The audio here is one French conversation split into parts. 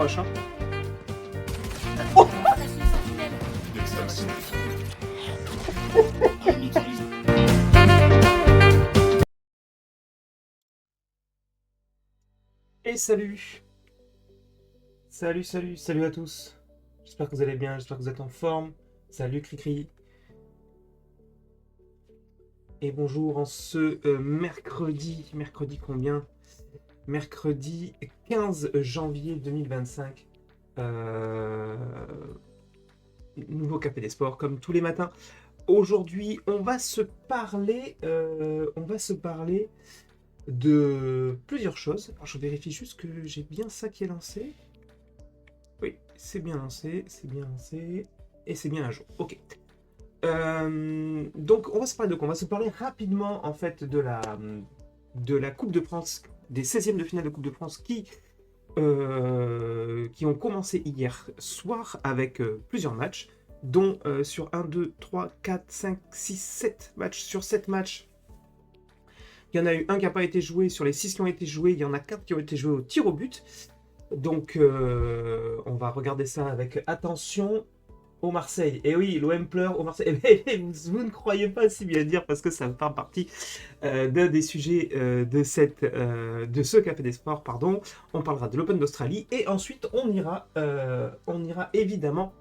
proche. Hein. Oh Et salut. Salut à tous. J'espère que vous allez bien, j'espère que vous êtes en forme. Salut Cricri. Et bonjour en ce mercredi combien? Mercredi 15 janvier 2025. Nouveau Café des Sports, comme tous les matins. Aujourd'hui, on va se parler de plusieurs choses. Alors, je vérifie juste que j'ai bien ça qui est lancé. Oui, c'est bien lancé, et c'est bien à jour. Ok. Donc, on va se parler de quoi? On va se parler rapidement, en fait, de la Coupe de France, des 16e de finale de Coupe de France qui ont commencé hier soir avec plusieurs matchs, dont sur 1, 2, 3, 4, 5, 6, 7 matchs. Sur 7 matchs, il y en a eu un qui n'a pas été joué. Sur les 6 qui ont été joués, il y en a 4 qui ont été joués au tir au but. Donc, on va regarder ça avec attention. Au Marseille. Et oui, l'OM pleure au Marseille. Vous ne croyez pas si bien dire, parce que ça fait partie d'un des sujets de ce Café des Sports. Pardon. On parlera de l'Open d'Australie. Et ensuite, on ira évidemment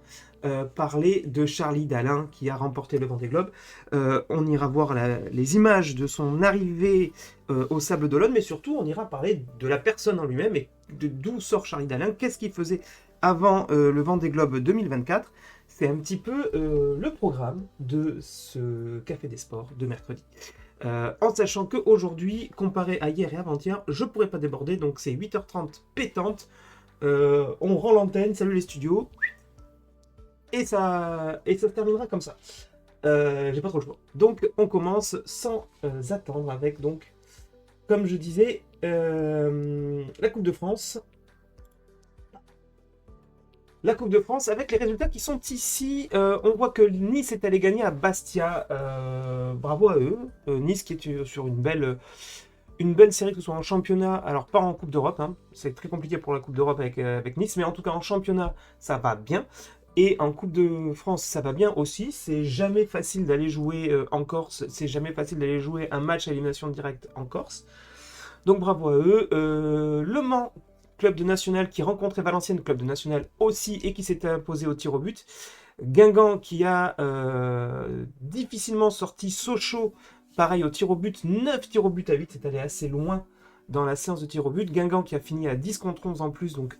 parler de Charlie Dalin qui a remporté le Vendée Globe. On ira voir les images de son arrivée au Sable d'Olonne, mais surtout, on ira parler de la personne en lui-même et de d'où sort Charlie Dalin, qu'est-ce qu'il faisait avant le Vendée Globe 2024. C'est un petit peu le programme de ce Café des Sports de mercredi. En sachant qu'aujourd'hui, comparé à hier et avant-hier, je ne pourrais pas déborder, donc c'est 8h30 pétante. On rend l'antenne, salut les studios. Et ça se terminera comme ça. J'ai pas trop le choix. Donc on commence sans attendre avec, donc, comme je disais, la Coupe de France. La Coupe de France, avec les résultats qui sont ici, on voit que Nice est allé gagner à Bastia. Bravo à eux. Nice qui est sur une belle série, que ce soit en championnat, alors pas en Coupe d'Europe, hein. C'est très compliqué pour la Coupe d'Europe avec Nice, mais en tout cas en championnat, ça va bien. Et en Coupe de France, ça va bien aussi. C'est jamais facile d'aller jouer en Corse, c'est jamais facile d'aller jouer un match à élimination directe en Corse. Donc bravo à eux. Le Mans, club de national, qui rencontrait Valenciennes, club de national aussi, et qui s'était imposé au tir au but. Guingamp qui a difficilement sorti Sochaux, pareil au tir au but, 9 tirs au but à 8, c'est allé assez loin dans la séance de tir au but. Guingamp qui a fini à 10 contre 11 en plus, donc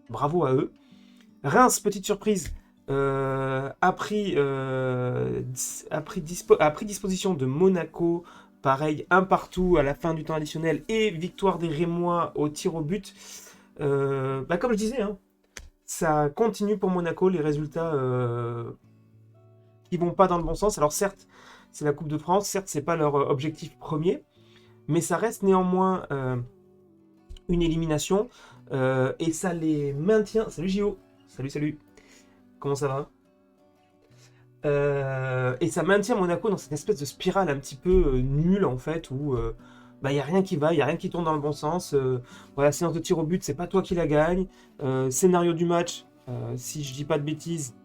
bravo à eux. Reims, petite surprise, a pris disposition de Monaco. Pareil, un partout à la fin du temps additionnel et victoire des Rémois au tir au but. Comme je disais, hein, ça continue pour Monaco, les résultats qui vont pas dans le bon sens. Alors certes, c'est la Coupe de France, certes, c'est pas leur objectif premier, mais ça reste néanmoins une élimination et ça les maintient. Salut Gio, salut. Comment ça va? Et ça maintient Monaco dans cette espèce de spirale un petit peu nulle en fait, où il n'y a rien qui va, il n'y a rien qui tourne dans le bon sens. Voilà, séance de tir au but, c'est pas toi qui la gagne. Scénario du match, si je dis pas de bêtises,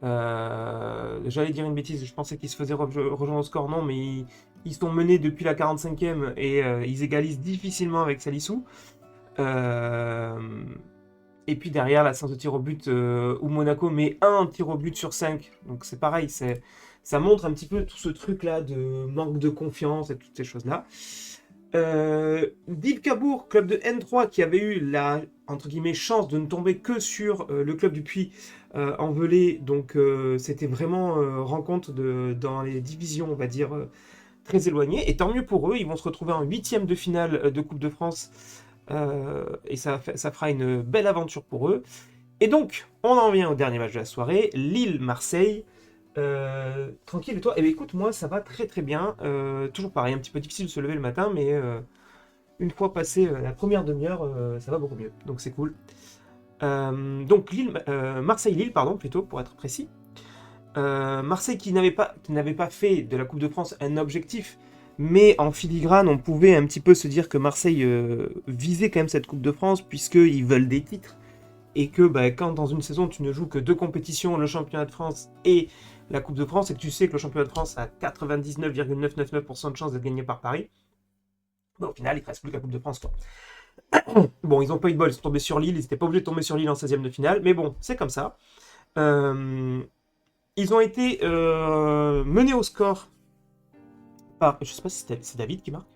j'allais dire une bêtise, je pensais qu'ils se faisaient rejoindre au score, non, mais ils sont menés depuis la 45e et ils égalisent difficilement avec Salissou. Et puis derrière, la séance de tir au but où Monaco met un tir au but sur 5. Donc c'est pareil, ça montre un petit peu tout ce truc-là de manque de confiance et toutes ces choses-là. Div Cabourg, club de N3 qui avait eu la, entre guillemets, chance de ne tomber que sur le club du Puy en Velay. Donc c'était vraiment rencontre dans les divisions, on va dire, très éloignées. Et tant mieux pour eux, ils vont se retrouver en 8e de finale de Coupe de France. Et ça fera une belle aventure pour eux. Et donc, on en vient au dernier match de la soirée, Lille-Marseille. Tranquille et toi? Eh bien écoute, moi ça va très très bien. Toujours pareil, un petit peu difficile de se lever le matin, mais une fois passé la première demi-heure, ça va beaucoup mieux. Donc c'est cool. Donc Marseille-Lille, pardon, plutôt, pour être précis. Marseille qui n'avait pas fait de la Coupe de France un objectif, mais en filigrane, on pouvait un petit peu se dire que Marseille visait quand même cette Coupe de France, puisqu'ils veulent des titres. et que quand dans une saison tu ne joues que 2 compétitions, le championnat de France et la Coupe de France, et que tu sais que le championnat de France a 99,999% de chances d'être gagné par Paris, au final il ne reste plus que la Coupe de France, quoi. Bon, ils n'ont pas eu de bol, ils sont tombés sur Lille, ils n'étaient pas obligés de tomber sur Lille en 16e de finale, mais bon, c'est comme ça. Ils ont été menés au score par, je sais pas si c'est David qui marque.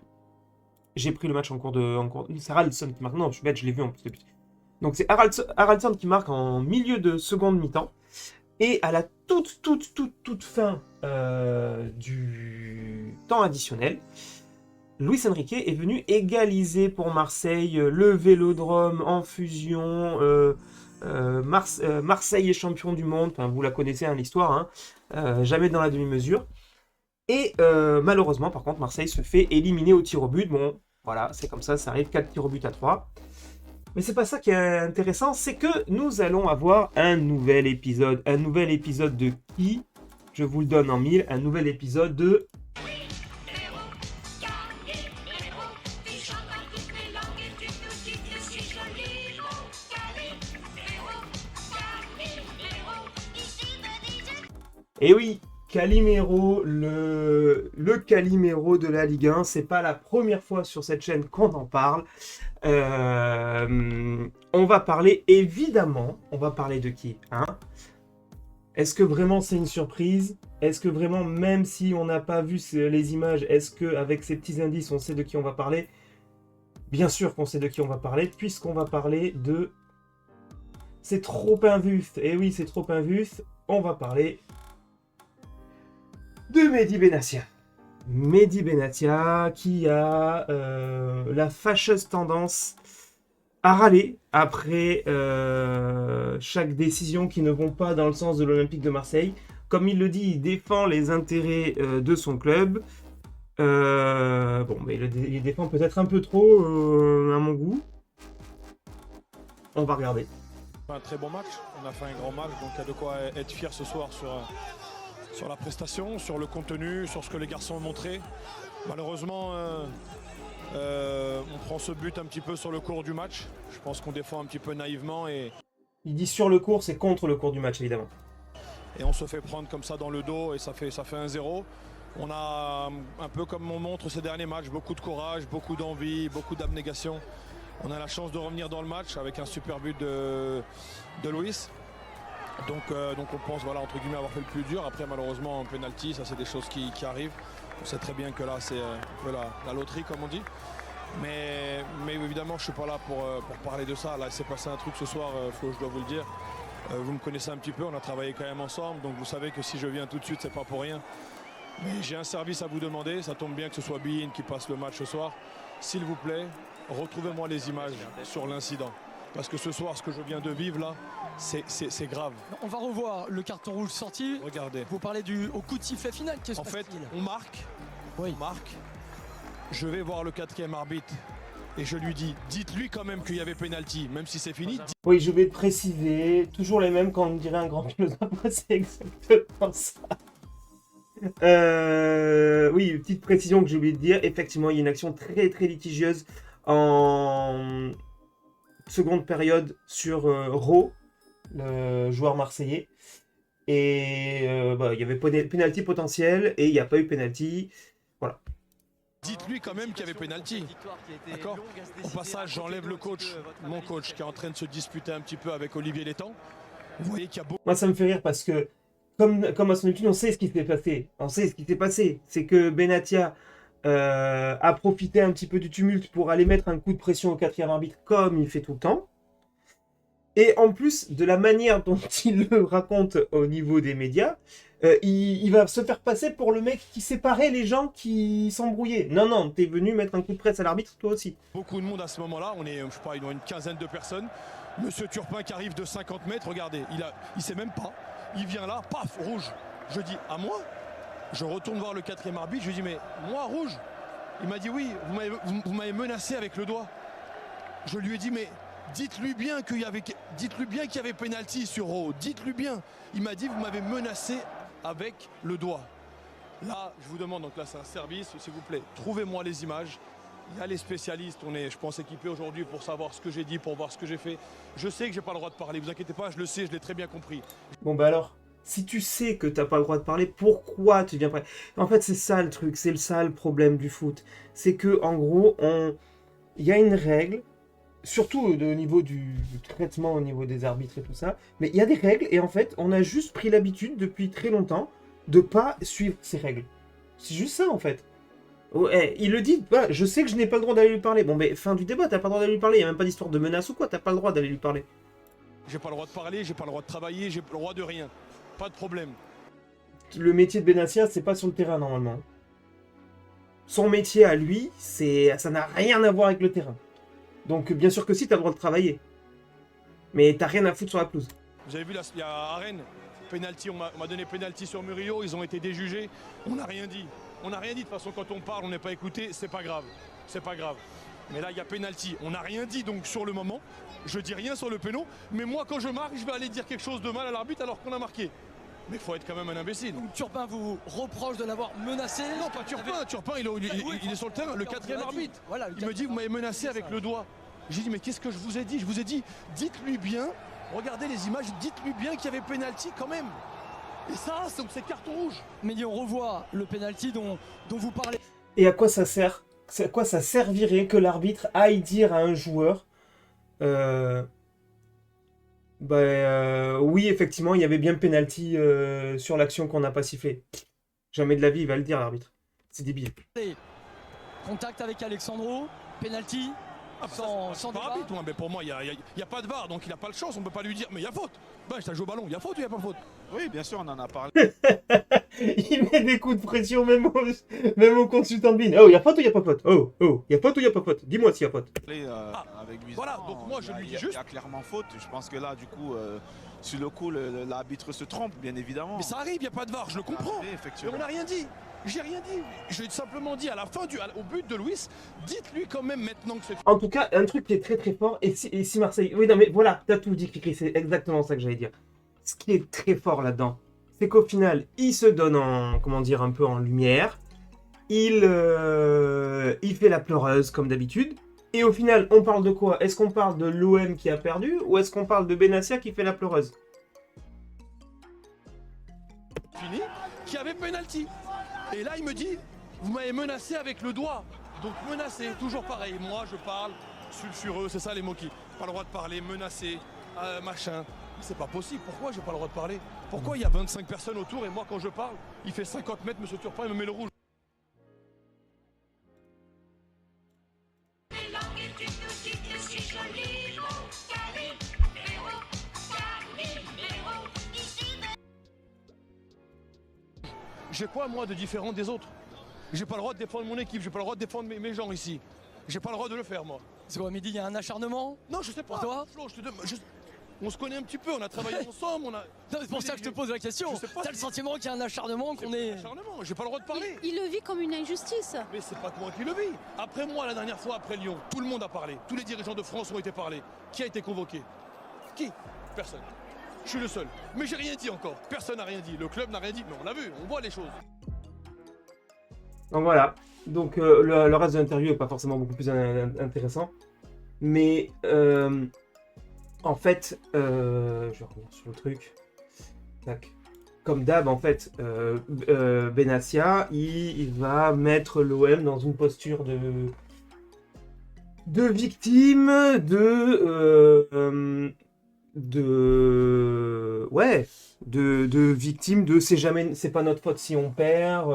J'ai pris le match en cours de... C'est Haraldsson qui marque, non, je suis bête, je l'ai vu en plus depuis. Donc c'est Haraldsson qui marque en milieu de seconde mi-temps, et à la toute fin du temps additionnel, Luis Enrique est venu égaliser pour Marseille, le Vélodrome en fusion, Marseille est champion du monde, enfin, vous la connaissez, hein, l'histoire, hein, jamais dans la demi-mesure. Et malheureusement, par contre, Marseille se fait éliminer au tir au but. Bon, voilà, c'est comme ça arrive, 4 tirs au but à 3. Mais c'est pas ça qui est intéressant, c'est que nous allons avoir un nouvel épisode. Un nouvel épisode de qui? Je vous le donne en mille, un nouvel épisode de... Et oui, Calimero, le Calimero de la Ligue 1, c'est pas la première fois sur cette chaîne qu'on en parle. On va parler, évidemment, on va parler de qui, hein? Est-ce que vraiment c'est une surprise? Est-ce que vraiment, même si on n'a pas vu les images, est-ce qu'avec ces petits indices, on sait de qui on va parler? Bien sûr qu'on sait de qui on va parler, puisqu'on va parler de... C'est trop injuste, et oui, c'est trop injuste, on va parler... de Mehdi Benatia. Mehdi Benatia qui a la fâcheuse tendance à râler après chaque décision qui ne vont pas dans le sens de l'Olympique de Marseille. Comme il le dit, il défend les intérêts de son club. Bon, mais il défend peut-être un peu trop à mon goût. On va regarder. Un très bon match, on a fait un grand match, donc il y a de quoi être fier ce soir sur la prestation, sur le contenu, sur ce que les garçons ont montré. Malheureusement, on prend ce but un petit peu sur le cours du match. Je pense qu'on défend un petit peu naïvement et... Il dit sur le cours, c'est contre le cours du match, évidemment. Et on se fait prendre comme ça dans le dos et ça fait 1-0. On a, un peu comme on montre ces derniers matchs, beaucoup de courage, beaucoup d'envie, beaucoup d'abnégation. On a la chance de revenir dans le match avec un super but de Luis. Donc on pense, voilà, entre guillemets, avoir fait le plus dur. Après, malheureusement, en penalty, ça c'est des choses qui arrivent. On sait très bien que là c'est un peu la loterie, comme on dit. Mais évidemment, je ne suis pas là pour parler de ça. Là, il s'est passé un truc ce soir, je dois vous le dire. Vous me connaissez un petit peu, on a travaillé quand même ensemble. Donc vous savez que si je viens tout de suite, c'est pas pour rien. Mais j'ai un service à vous demander. Ça tombe bien que ce soit Bein qui passe le match ce soir. S'il vous plaît, retrouvez-moi les images sur l'incident. Parce que ce soir, ce que je viens de vivre là, c'est grave. On va revoir le carton rouge sorti. Regardez. Vous parlez au coup de sifflet final. En fait, on marque. Oui. On marque. Je vais voir le 4e arbitre et je lui dis, dites-lui quand même qu'il y avait pénalty, même si c'est fini. Oui, je vais préciser, toujours les mêmes quand on me dirait un grand philosophe, c'est exactement ça. Oui, petite précision que j'ai oublié de dire, effectivement, il y a une action très litigieuse en seconde période sur Ro, le joueur marseillais. Et il y avait pénalty potentiel et il n'y a pas eu pénalty. Voilà. Dites-lui quand même qu'il y avait pénalty. D'accord. Au passage, j'enlève le coach, mon coach, qui est en train de se disputer un petit peu avec Olivier Létang. Vous voyez qu'il y a beaucoup... Moi, ça me fait rire parce que, comme à son habitude, on sait ce qui s'est passé. On sait ce qui s'est passé. C'est que Benatia a profité un petit peu du tumulte pour aller mettre un coup de pression au 4e arbitre, comme il fait tout le temps. Et en plus, de la manière dont il le raconte au niveau des médias, il va se faire passer pour le mec qui séparait les gens qui s'embrouillaient. Non, t'es venu mettre un coup de presse à l'arbitre, toi aussi. Beaucoup de monde à ce moment-là, on est, je sais pas, il y a une quinzaine de personnes. Monsieur Turpin qui arrive de 50 mètres, regardez, il sait même pas. Il vient là, paf, rouge. Je dis, à moi? Je retourne voir le 4e arbitre, je lui dis, mais moi, rouge? Il m'a dit, oui, vous m'avez menacé avec le doigt. Je lui ai dit, mais... dites-lui bien qu'il y avait pénalty sur Ro. Dites-lui bien. Il m'a dit, vous m'avez menacé avec le doigt. Là, je vous demande, donc là c'est un service, s'il vous plaît, trouvez-moi les images Il y a les spécialistes, on est, je pense, équipés aujourd'hui pour savoir ce que j'ai dit, pour voir ce que j'ai fait. Je sais que j'ai pas le droit de parler, vous inquiétez pas, je le sais, je l'ai très bien compris. Bon bah alors, si tu sais que t'as pas le droit de parler, pourquoi tu viens parler? En fait, c'est ça le truc, c'est ça le problème du foot. C'est que en gros, il y a une règle, surtout au niveau du traitement, au niveau des arbitres et tout ça, mais il y a des règles et en fait, on a juste pris l'habitude depuis très longtemps de pas suivre ces règles. C'est juste ça en fait. Ouais, il le dit, bah, je sais que je n'ai pas le droit d'aller lui parler. Bon, mais fin du débat, t'as pas le droit d'aller lui parler, il n'y a même pas d'histoire de menace ou quoi, t'as pas le droit d'aller lui parler. J'ai pas le droit de parler, j'ai pas le droit de travailler, j'ai pas le droit de rien. Pas de problème. Le métier de Benassia, c'est pas sur le terrain normalement. Son métier à lui, ça n'a rien à voir avec le terrain. Donc bien sûr que si, t'as le droit de travailler. Mais t'as rien à foutre sur la pelouse. Vous avez vu, là, il y a à Rennes, penalty, on m'a donné penalty sur Murillo, ils ont été déjugés, on n'a rien dit. On n'a rien dit, de toute façon, quand on parle, on n'est pas écouté, c'est pas grave. C'est pas grave. Mais là, il y a penalty, on n'a rien dit donc sur le moment. Je dis rien sur le péno, mais moi, quand je marque, je vais aller dire quelque chose de mal à l'arbitre alors qu'on a marqué. Mais il faut être quand même un imbécile. Donc Turpin vous reproche de l'avoir menacé. Non, pas Turpin, Turpin, il est sur le terrain, le quatrième arbitre. Voilà, Il me dit, vous m'avez menacé avec le doigt. J'ai dit, mais qu'est-ce que je vous ai dit? Je vous ai dit, dites-lui bien, regardez les images, dites-lui bien qu'il y avait penalty quand même. Et ça, c'est carton rouge. Mais on revoit le penalty dont vous parlez. Et à quoi ça sert? À quoi ça servirait que l'arbitre aille dire à un joueur oui, effectivement, il y avait bien penalty sur l'action qu'on n'a pas sifflé. Jamais de la vie, il va le dire, l'arbitre. C'est débile. Contact avec Alexandro, penalty. Sans pas arbitre, moi, mais pour moi, il n'y a pas de VAR, donc il n'a pas le chance, on ne peut pas lui dire, mais il y a faute. Bah, je t'ai joué au ballon, il y a faute ou il n'y a pas faute? Oui, bien sûr, on en a parlé. Il met des coups de pression même au consultant de ligne. Oh, il y a faute ou il n'y a pas faute? Oh, il y a faute ou il n'y a pas faute? Dis-moi s'il y a faute. Avec Luis voilà, Blanc, donc moi je lui dis il juste. y a clairement faute. Je pense que là, du coup, sur le coup, l'arbitre se trompe, bien évidemment. Mais ça arrive, il n'y a pas de VAR, je le comprends. Arrivé, Mais effectivement. on n'a rien dit. J'ai rien dit. J'ai simplement dit à la fin, au but de Luis, dites-lui quand même maintenant que c'est. En tout cas, un truc qui est très très fort, et si Marseille... Oui, non mais voilà, t'as tout dit, Kiki, c'est exactement ça que j'allais dire. Ce qui est très fort là-dedans, c'est qu'au final, il se donne en, comment dire, un peu en lumière, il fait la pleureuse comme d'habitude, et au final, on parle de quoi? Est-ce qu'on parle de l'OM qui a perdu, ou est-ce qu'on parle de Benassia qui fait la pleureuse? Fini, qui avait penalty. Et là, il me dit, vous m'avez menacé avec le doigt. Donc menacé, toujours pareil. Moi, je parle sulfureux, c'est ça les mots qui. Pas le droit de parler, menacé, machin. C'est pas possible. Pourquoi j'ai pas le droit de parler? Pourquoi il y a 25 personnes autour et moi, quand je parle, il fait 50 mètres, monsieur Turpin, il me met le rouge. J'ai quoi moi de différent des autres? J'ai pas le droit de défendre mon équipe, j'ai pas le droit de défendre mes gens ici. J'ai pas le droit de le faire moi. C'est quoi, Mehdi, il y a un acharnement? Non, je sais pas. Pour toi? Flo, on se connaît un petit peu, on a travaillé ensemble, Non, c'est pour ça que je te pose la question. T'as le sentiment qu'il y a un acharnement, qu'on est. Acharnement, j'ai pas le droit de parler. Il le vit comme une injustice. Mais c'est pas que moi qui le vis. Après moi, la dernière fois, après Lyon, tout le monde a parlé. Tous les dirigeants de France ont été parlés. Qui a été convoqué? Qui? Personne. Je suis le seul. Mais j'ai rien dit encore. Personne n'a rien dit. Le club n'a rien dit. Mais on l'a vu, on voit les choses. Donc voilà. Donc le reste de l'interview n'est pas forcément beaucoup plus intéressant. Mais en fait, je vais revenir sur le truc. Tac. Comme d'hab, en fait, Benassia, il va mettre l'OM dans une posture de victime, de victime de c'est pas notre faute si on perd,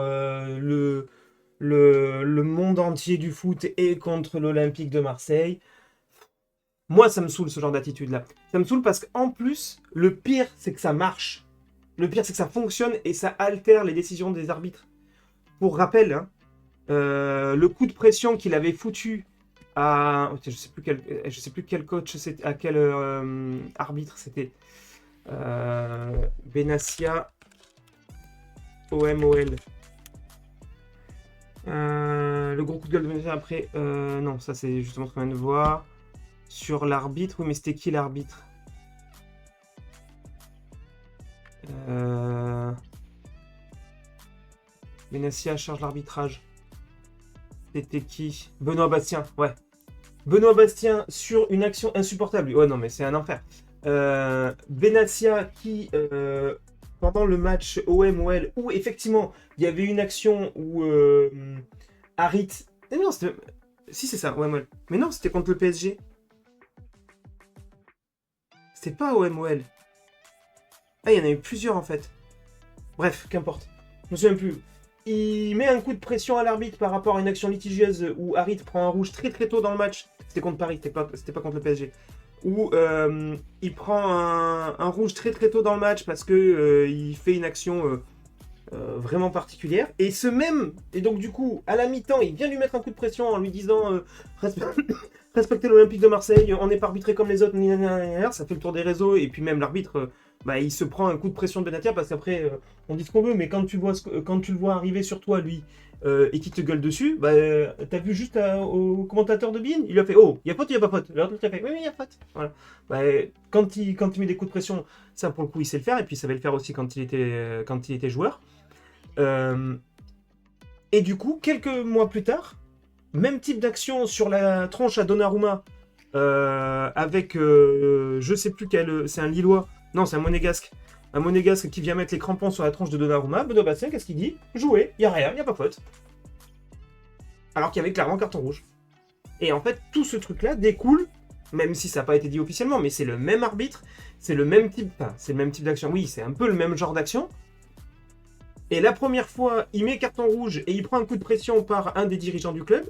le monde entier du foot est contre l'Olympique de Marseille. Moi, ça me saoule ce genre d'attitude-là. Ça me saoule parce qu'en plus, le pire, c'est que ça marche. Le pire, c'est que ça fonctionne et ça altère les décisions des arbitres. Pour rappel, hein, le coup de pression qu'il avait foutu à... Je sais plus quel coach, à quel arbitre c'était. Benassia, OMOL. Le gros coup de gueule de Benassia après... non, ça c'est justement ce qu'on vient de voir. Sur l'arbitre, oui, mais c'était qui l'arbitre? Benassia charge l'arbitrage. C'était qui? Benoît Bastien, ouais. Benoît Bastien sur une action insupportable. Ouais, non, mais c'est un enfer. Benassia qui, pendant le match OM-OL, où effectivement, il y avait une action où Harit... Mais non, c'était... Si, c'est ça, OM-OL. Mais non, c'était contre le PSG. C'était pas OM-OL. Ah, il y en a eu plusieurs, en fait. Bref, qu'importe. Je me souviens plus. Il met un coup de pression à l'arbitre par rapport à une action litigieuse où Harit prend un rouge très très tôt dans le match. C'était contre Paris, c'était pas contre le PSG. Où il prend un rouge très très tôt dans le match parce que il fait une action vraiment particulière. Et donc du coup, à la mi-temps, il vient lui mettre un coup de pression en lui disant respectez l'Olympique de Marseille, on n'est pas arbitré comme les autres, ça fait le tour des réseaux, et puis même l'arbitre, il se prend un coup de pression de Benatia, parce qu'après, on dit ce qu'on veut, mais quand tu le vois arriver sur toi, lui, et qu'il te gueule dessus, t'as vu juste au commentateur de BeIN, il lui a fait « Oh, il y a faute, il n'y a pas faute ?» L'autre, il a fait « Oui, il y a faute. » Voilà. Quand il met des coups de pression, ça, pour le coup, il sait le faire, et puis ça va le faire aussi quand il était joueur. Et du coup, quelques mois plus tard, même type d'action sur la tronche à Donnarumma, avec, je sais plus quel, c'est un Lillois, non c'est un Monégasque qui vient mettre les crampons sur la tronche de Donnarumma. Benoît Bastien, qu'est-ce qu'il dit? Jouer, il n'y a rien, il n'y a pas faute. Alors qu'il y avait clairement carton rouge. Et en fait, tout ce truc-là découle, même si ça n'a pas été dit officiellement, mais c'est le même arbitre, c'est le même type d'action, oui, c'est un peu le même genre d'action. Et la première fois, il met carton rouge et il prend un coup de pression par un des dirigeants du club.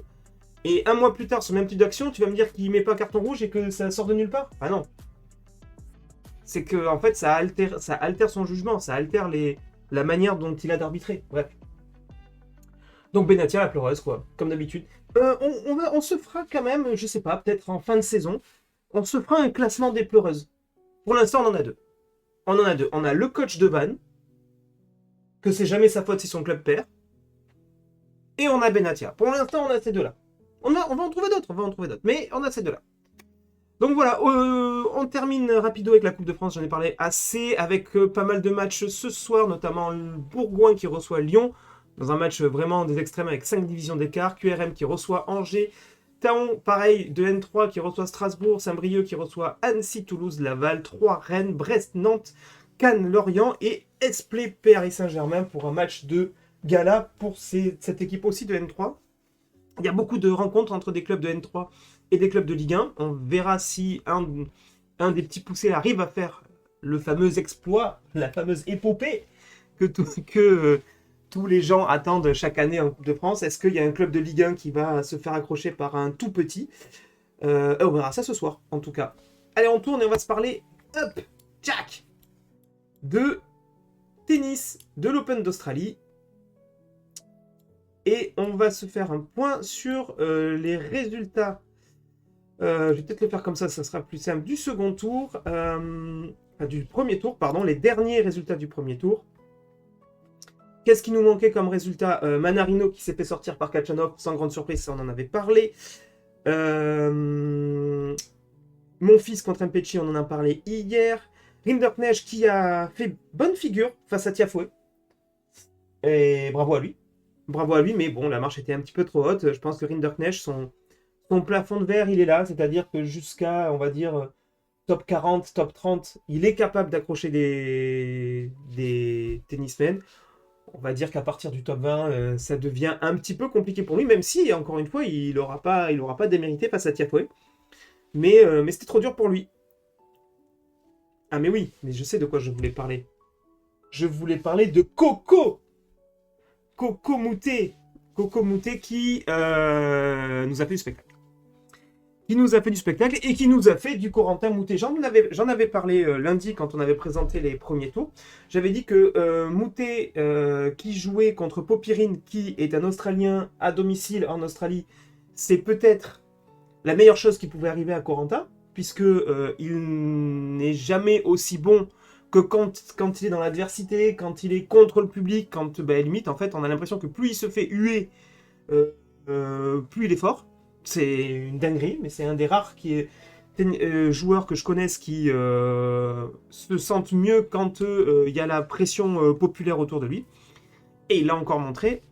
Et un mois plus tard, ce même type d'action, tu vas me dire qu'il met pas carton rouge et que ça sort de nulle part? Ah non. C'est que en fait, ça altère son jugement, ça altère la manière dont il a d'arbitrer. Bref. Donc Benatia, la pleureuse, quoi, comme d'habitude. On se fera quand même, je sais pas, peut-être en fin de saison, on se fera un classement des pleureuses. Pour l'instant, on en a deux. On a le coach de Vannes, que c'est jamais sa faute si son club perd. Et on a Benatia. Pour l'instant, on a ces deux-là. On va en trouver d'autres, mais on a ces deux-là. Donc voilà, on termine rapido avec la Coupe de France, j'en ai parlé assez, avec pas mal de matchs ce soir, notamment le Bourgoin qui reçoit Lyon, dans un match vraiment des extrêmes avec 5 divisions d'écart, QRM qui reçoit Angers, Thaon, pareil, de N3 qui reçoit Strasbourg, Saint-Brieuc qui reçoit Annecy, Toulouse, Laval, 3 Rennes, Brest, Nantes, Cannes, Lorient et Esplé, Paris Saint-Germain pour un match de gala pour cette équipe aussi de N3. Il y a beaucoup de rencontres entre des clubs de N3 et des clubs de Ligue 1. On verra si un des petits poussés arrive à faire le fameux exploit, la fameuse épopée que tous les gens attendent chaque année en Coupe de France. Est-ce qu'il y a un club de Ligue 1 qui va se faire accrocher par un tout petit? On verra ça ce soir, en tout cas. Allez, on tourne et on va se parler, hop, Jack, de tennis, de l'Open d'Australie. Et on va se faire un point sur les résultats. Je vais peut-être le faire comme ça sera plus simple. Du second tour, du premier tour, pardon, les derniers résultats du premier tour. Qu'est-ce qui nous manquait comme résultat? Manarino qui s'est fait sortir par Khachanov, sans grande surprise, ça on en avait parlé. Mon fils contre Mpetshi, on en a parlé hier. Rinderknecht qui a fait bonne figure face à Tiafoe. Et bravo à lui. Bravo à lui, mais bon, la marche était un petit peu trop haute. Je pense que Rinderknecht, son plafond de verre, il est là. C'est-à-dire que jusqu'à, on va dire, top 40, top 30, il est capable d'accrocher des tennismen. On va dire qu'à partir du top 20, ça devient un petit peu compliqué pour lui, même si, encore une fois, il n'aura pas démérité face à Tiafoe. Mais c'était trop dur pour lui. Ah mais oui, mais je sais de quoi je voulais parler. Je voulais parler de Coco Moutet qui nous a fait du spectacle. Qui nous a fait du spectacle et qui nous a fait du Corentin Moutet. J'en avais parlé lundi quand on avait présenté les premiers tours. J'avais dit que Moutet, qui jouait contre Popirine, qui est un Australien à domicile en Australie, c'est peut-être la meilleure chose qui pouvait arriver à Corentin, puisque il n'est jamais aussi bon que quand il est dans l'adversité, quand il est contre le public, quand limite en fait on a l'impression que plus il se fait huer, plus il est fort. C'est une dinguerie, mais c'est un des rares joueurs que je connaisse qui se sentent mieux quand il y a la pression populaire autour de lui. Et il l'a encore montré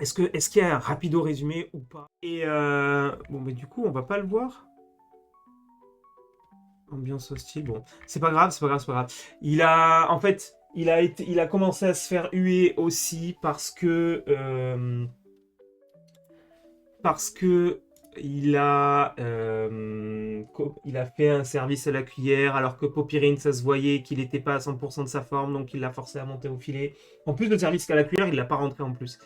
Est-ce qu'il y a un rapido résumé ou pas? Et bon, mais du coup, on va pas le voir. Ambiance hostile, bon, c'est pas grave, c'est pas grave, c'est pas grave. En fait, il a commencé à se faire huer aussi parce que il a fait un service à la cuillère, alors que Popirine, ça se voyait qu'il n'était pas à 100% de sa forme, donc il l'a forcé à monter au filet. En plus de service à la cuillère, il l'a pas rentré en plus.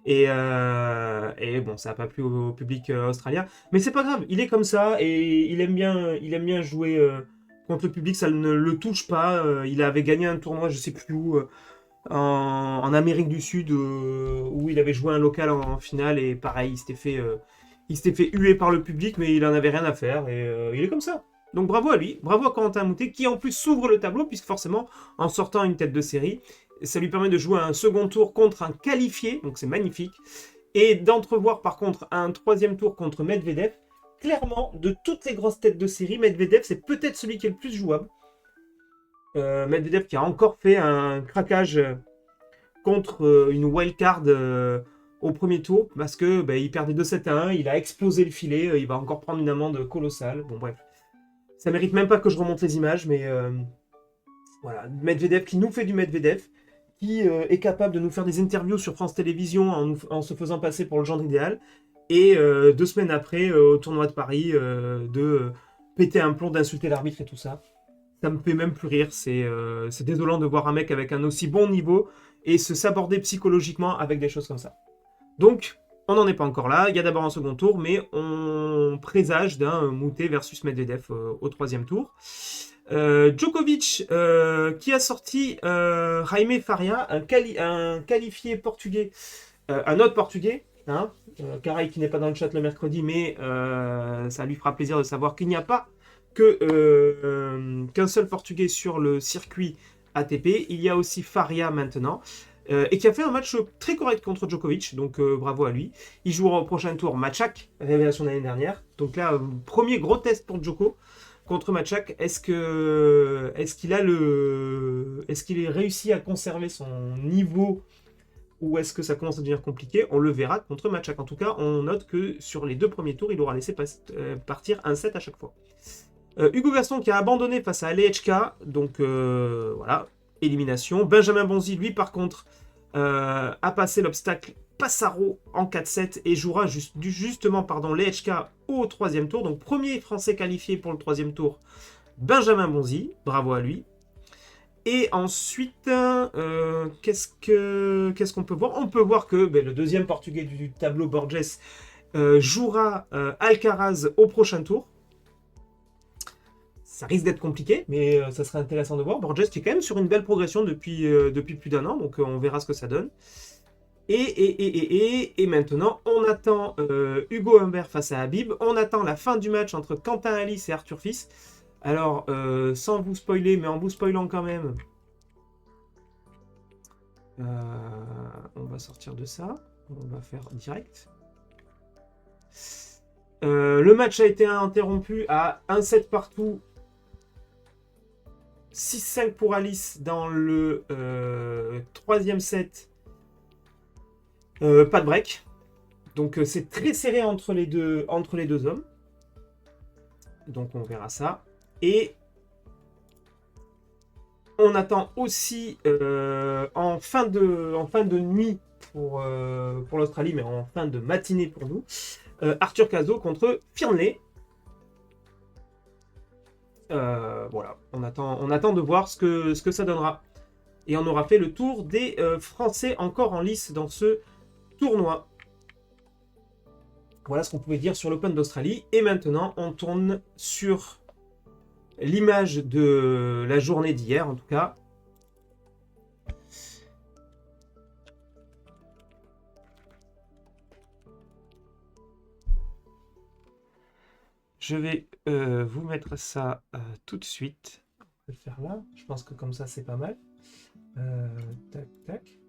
Et bon, ça n'a pas plu au public australien. Mais c'est pas grave, il est comme ça et il aime bien jouer contre le public, ça ne le touche pas. Il avait gagné un tournoi, je sais plus où, en Amérique du Sud, où il avait joué un local en finale et pareil, il s'était fait huer par le public, mais il en avait rien à faire et il est comme ça. Donc bravo à lui, bravo à Corentin Moutet qui en plus s'ouvre le tableau, puisque forcément, en sortant une tête de série, ça lui permet de jouer un second tour contre un qualifié, donc c'est magnifique, et d'entrevoir par contre un troisième tour contre Medvedev. Clairement, de toutes les grosses têtes de série, Medvedev c'est peut-être celui qui est le plus jouable. Medvedev qui a encore fait un craquage contre une wildcard au premier tour, parce que il perdait 2-7-1, il a explosé le filet, il va encore prendre une amende colossale. Bon bref, ça mérite même pas que je remonte les images, mais voilà, Medvedev qui nous fait du Medvedev, qui est capable de nous faire des interviews sur France Télévisions en se faisant passer pour le genre idéal, et 2 semaines après, au tournoi de Paris, de péter un plomb, d'insulter l'arbitre et tout ça. Ça me fait même plus rire, c'est désolant de voir un mec avec un aussi bon niveau et se s'aborder psychologiquement avec des choses comme ça. Donc, on n'en est pas encore là, il y a d'abord un second tour, mais on présage d'un Moutet versus Medvedev au troisième tour. Djokovic qui a sorti Jaime Faria, un qualifié portugais, un autre portugais, hein, Caray qui n'est pas dans le chat le mercredi, mais ça lui fera plaisir de savoir qu'il n'y a pas qu'un seul portugais sur le circuit ATP. Il y a aussi Faria maintenant. Et qui a fait un match très correct contre Djokovic, donc bravo à lui. Il jouera au prochain tour Mačák, révélation l'année dernière. Donc là, premier gros test pour Djoko contre Mačák. Est-ce qu'il est réussi à conserver son niveau ou est-ce que ça commence à devenir compliqué? On le verra contre Mačák. En tout cas, on note que sur les 2 premiers tours, il aura laissé partir un set à chaque fois. Hugo Gaston qui a abandonné face à Lehečka, donc voilà, élimination. Benjamin Bonzi, lui, par contre, a passé l'obstacle Passaro en 4-7 et jouera justement Lehečka au 3e tour. Donc, premier français qualifié pour le 3e tour, Benjamin Bonzi, bravo à lui. Et ensuite, qu'est-ce qu'on peut voir? On peut voir que le deuxième portugais du tableau, Borges, jouera Alcaraz au prochain tour. Ça risque d'être compliqué, mais ça serait intéressant de voir. Borges qui est quand même sur une belle progression depuis plus d'un an, donc on verra ce que ça donne. Et maintenant, on attend Hugo Humbert face à Habib. On attend la fin du match entre Quentin Halys et Arthur Fils. Alors, sans vous spoiler, mais en vous spoilant quand même, on va sortir de ça. On va faire direct. Le match a été interrompu à 1-7 partout. 6-5 pour Alice dans le 3e set. Pas de break. Donc c'est très serré entre les deux hommes. Donc on verra ça. Et on attend aussi en fin de nuit pour l'Australie, mais en fin de matinée pour nous, Arthur Cazaux contre Fearnley. Voilà, on attend de voir ce que ça donnera. Et on aura fait le tour des Français encore en lice dans ce tournoi. Voilà ce qu'on pouvait dire sur l'Open d'Australie. Et maintenant, on tourne sur l'image de la journée d'hier, en tout cas. Je vais vous mettre ça tout de suite. On va le faire là. Je pense que comme ça, c'est pas mal. Tac, tac.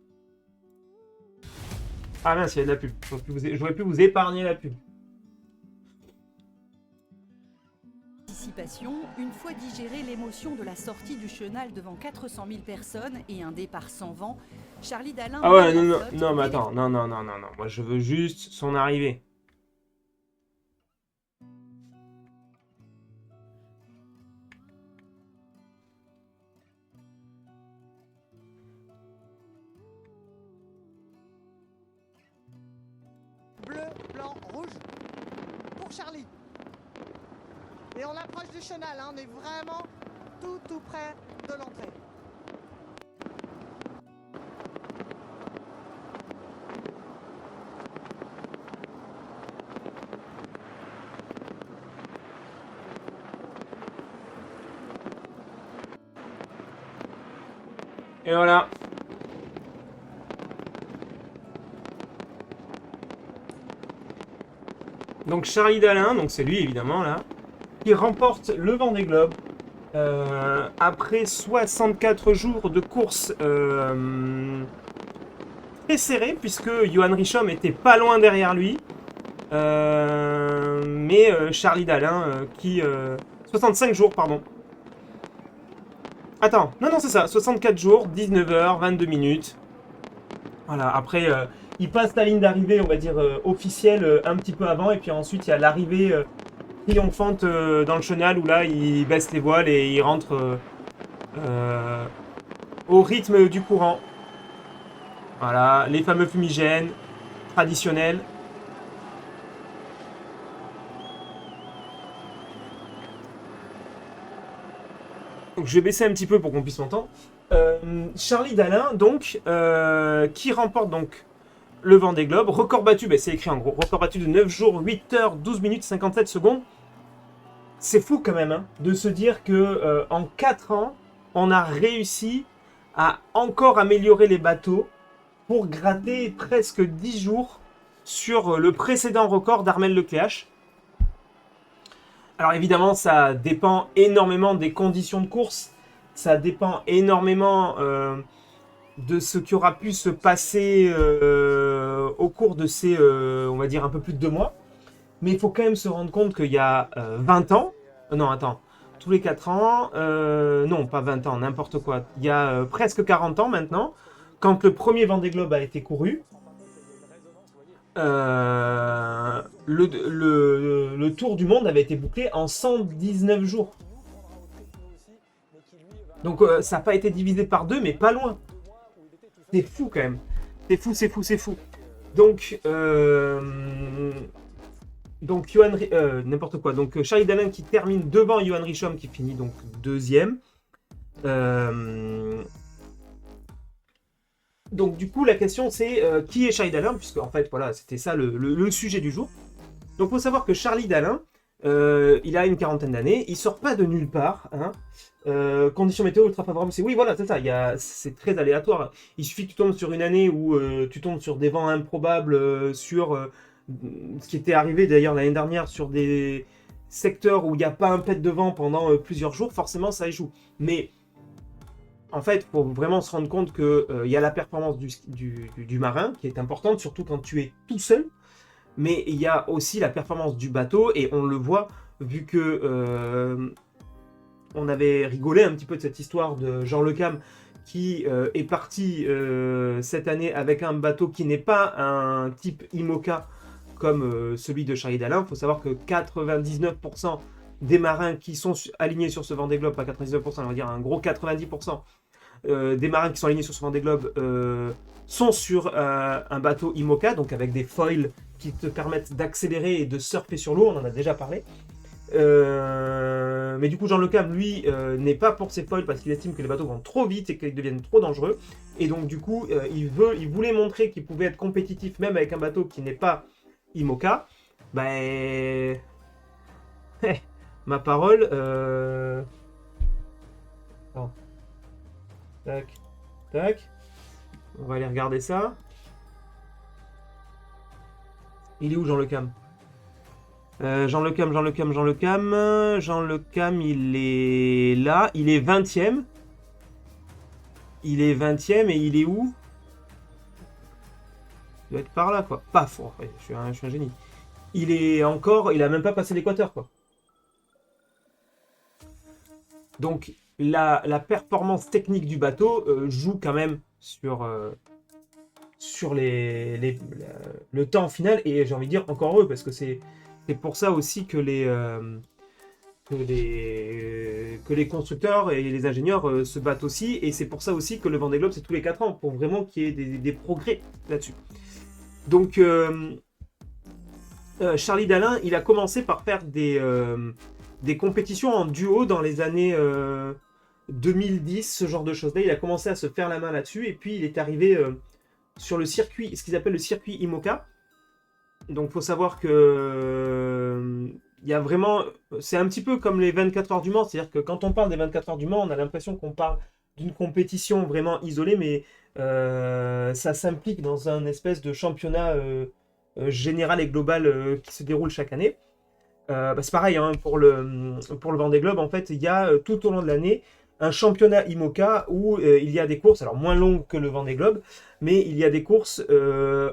Ah mince, il y a de la pub. J'aurais pu vous épargner la pub. Une fois digérée l'émotion de la sortie du chenal devant 400 000 personnes et un départ sans vent, Charlie Dalin. Ah ouais, mène non, la non, flotte non, mais et attends, non, non, non, non, non. Moi, je veux juste son arrivée. Bleu, blanc, rouge pour Charlie. Et on approche du chenal, hein, on est vraiment tout près de l'entrée. Et voilà. Donc Charlie Dalin, donc c'est lui évidemment là, qui remporte le Vendée Globe après 64 jours de course très serré puisque Johan Richomme était pas loin derrière lui. Mais Charlie Dalin qui... 65 jours, pardon. Attends, non, c'est ça, 64 jours, 19h, 22 minutes. Voilà, après, il passe la ligne d'arrivée, on va dire, officielle un petit peu avant, et puis ensuite, il y a l'arrivée triomphante dans le chenal, où là, il baisse les voiles et il rentre au rythme du courant. Voilà, les fameux fumigènes traditionnels. Donc je vais baisser un petit peu pour qu'on puisse m'entendre. Charlie Dalin, donc, qui remporte donc le Vendée Globe. Record battu, c'est écrit en gros. Record battu de 9 jours, 8 heures, 12 minutes, 57 secondes. C'est fou quand même, hein, de se dire que en 4 ans, on a réussi à encore améliorer les bateaux pour gratter presque 10 jours sur le précédent record d'Armel Lecléache. Alors évidemment, ça dépend énormément des conditions de course, ça dépend énormément de ce qui aura pu se passer au cours de ces, on va dire, un peu plus de 2 mois. Mais il faut quand même se rendre compte qu'il y a 20 ans, non attends, tous les 4 ans, non pas 20 ans, n'importe quoi, il y a presque 40 ans maintenant, quand le premier Vendée Globe a été couru, le tour du monde avait été bouclé en 119 jours. Donc ça n'a pas été divisé par 2, mais pas loin. C'est fou quand même. C'est fou. Donc, n'importe quoi. Donc Charlie Dalin qui termine devant Johan Richomme qui finit donc deuxième. Donc du coup la question c'est qui est Charlie Dalin, puisque en fait voilà c'était ça le sujet du jour. Donc il faut savoir que Charlie Dalin il a une quarantaine d'années, il sort pas de nulle part, hein. Conditions météo ultra favorables, oui voilà c'est ça, c'est très aléatoire. Il suffit que tu tombes sur une année où tu tombes sur des vents improbables, sur ce qui était arrivé d'ailleurs l'année dernière sur des secteurs où il n'y a pas un pet de vent pendant plusieurs jours, forcément ça y joue. Mais en fait, il faut vraiment se rendre compte qu'il y a la performance du marin qui est importante, surtout quand tu es tout seul. Mais il y a aussi la performance du bateau, et on le voit, vu que on avait rigolé un petit peu de cette histoire de Jean Le Cam, qui est parti cette année avec un bateau qui n'est pas un type IMOCA comme celui de Charlie Dalin. Il faut savoir que 99% des marins qui sont alignés sur ce Vendée Globe, pas 99%, on va dire un gros 90%, des marins qui sont alignés sur ce Vendée Globe sont sur un bateau IMOCA, donc avec des foils qui te permettent d'accélérer et de surfer sur l'eau, on en a déjà parlé. Mais du coup Jean Le Cam lui n'est pas pour ces foils parce qu'il estime que les bateaux vont trop vite et qu'ils deviennent trop dangereux, et donc du coup il voulait montrer qu'il pouvait être compétitif même avec un bateau qui n'est pas IMOCA. Ma parole oh. Tac tac, on va aller regarder ça. Il est où Jean Le Cam? Jean Le Cam, il est là, il est 20ème. Il est 20ème et il est où? Il doit être par là, quoi. Paf, oh, ouais, je suis un génie. Il a même pas passé l'équateur, quoi. Donc, la performance technique du bateau joue quand même sur le temps final, et j'ai envie de dire encore eux, parce que c'est pour ça aussi que les constructeurs et les ingénieurs se battent aussi, et c'est pour ça aussi que le Vendée Globe c'est tous les 4 ans, pour vraiment qu'il y ait des progrès là-dessus. Donc Charlie Dalin, il a commencé par faire des compétitions en duo dans les années 2010, ce genre de choses-là. Il a commencé à se faire la main là-dessus, et puis il est arrivé sur le circuit, ce qu'ils appellent le circuit IMOCA. Donc, il faut savoir que il y a vraiment, c'est un petit peu comme les 24 heures du Mans, c'est-à-dire que quand on parle des 24 heures du Mans, on a l'impression qu'on parle d'une compétition vraiment isolée, mais ça s'implique dans un espèce de championnat général et global qui se déroule chaque année. C'est pareil hein, pour le Vendée Globe, en fait, il y a tout au long de l'année un championnat IMOCA où il y a des courses, alors moins longues que le Vendée Globe, mais il y a des courses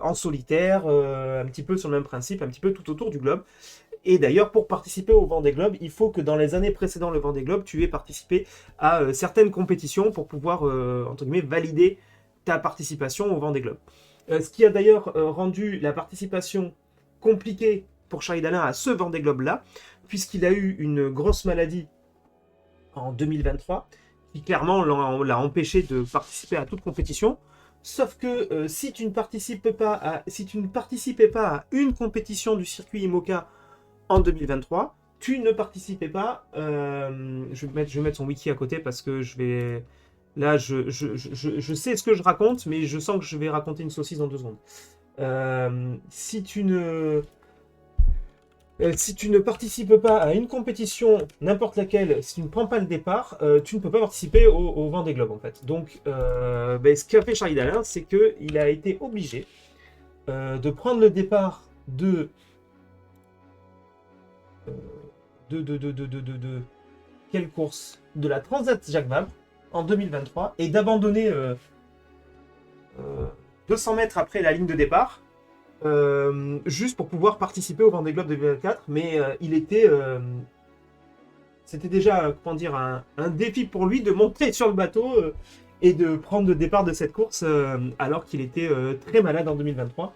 en solitaire, un petit peu sur le même principe, un petit peu tout autour du globe. Et d'ailleurs, pour participer au Vendée Globe, il faut que dans les années précédant le Vendée Globe, tu aies participé à certaines compétitions pour pouvoir, entre guillemets, valider ta participation au Vendée Globe. Ce qui a d'ailleurs rendu la participation compliquée pour Charlie Dalin à ce Vendée Globe-là, puisqu'il a eu une grosse maladie en 2023, qui clairement l'a empêché de participer à toute compétition. Sauf que si tu ne participais pas à une compétition du circuit IMOCA en 2023, tu ne participais pas. Je vais mettre son wiki à côté parce que je vais. Là, je sais ce que je raconte, mais je sens que je vais raconter une saucisse dans 2 secondes. Si tu ne participes pas à une compétition, n'importe laquelle, si tu ne prends pas le départ, tu ne peux pas participer au Vendée Globe en fait. Donc, ce qu'a fait Charlie Dalin, c'est qu'il a été obligé de prendre le départ de quelle course? De la Transat Jacques Vabre en 2023 et d'abandonner 200 mètres après la ligne de départ. Juste pour pouvoir participer au Vendée Globe 2024, mais c'était déjà comment dire, un défi pour lui de monter sur le bateau et de prendre le départ de cette course alors qu'il était très malade en 2023.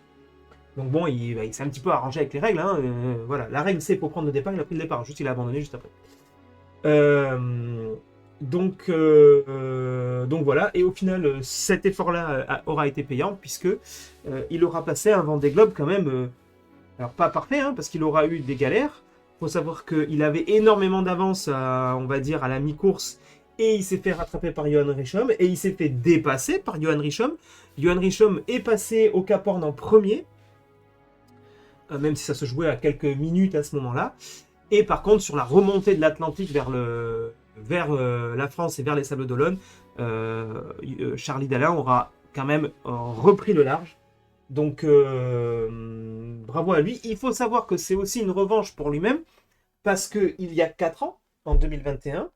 Donc bon, il s'est un petit peu arrangé avec les règles. Hein, voilà, la règle c'est pour prendre le départ, il a pris le départ, juste il a abandonné juste après. Donc voilà, et au final, cet effort-là aura été payant, puisque il aura passé un Vendée Globe quand même, alors pas parfait, hein, parce qu'il aura eu des galères. Il faut savoir qu'il avait énormément d'avance, on va dire, à la mi-course, et il s'est fait rattraper par Johan Richomme, et il s'est fait dépasser par Johan Richomme. Johan Richomme est passé au Cap Horn en premier, même si ça se jouait à quelques minutes à ce moment-là. Et par contre, sur la remontée de l'Atlantique vers la France et vers les Sables d'Olonne, Charlie Dalin aura quand même repris le large. Donc, bravo à lui. Il faut savoir que c'est aussi une revanche pour lui-même, parce qu'il y a 4 ans, en 2021,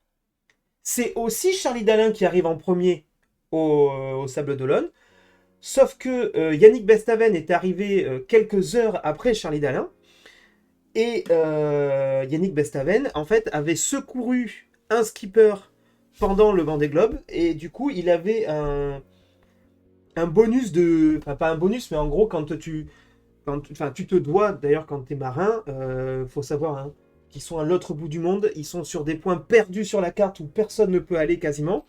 c'est aussi Charlie Dalin qui arrive en premier au Sables d'Olonne, sauf que Yannick Bestaven est arrivé quelques heures après Charlie Dalin, et Yannick Bestaven, en fait, avait secouru un skipper pendant le Vendée Globe, et du coup, il avait un bonus de... Enfin, pas un bonus, mais en gros, tu te dois, d'ailleurs, quand tu es marin, faut savoir hein, qu'ils sont à l'autre bout du monde, ils sont sur des points perdus sur la carte où personne ne peut aller quasiment.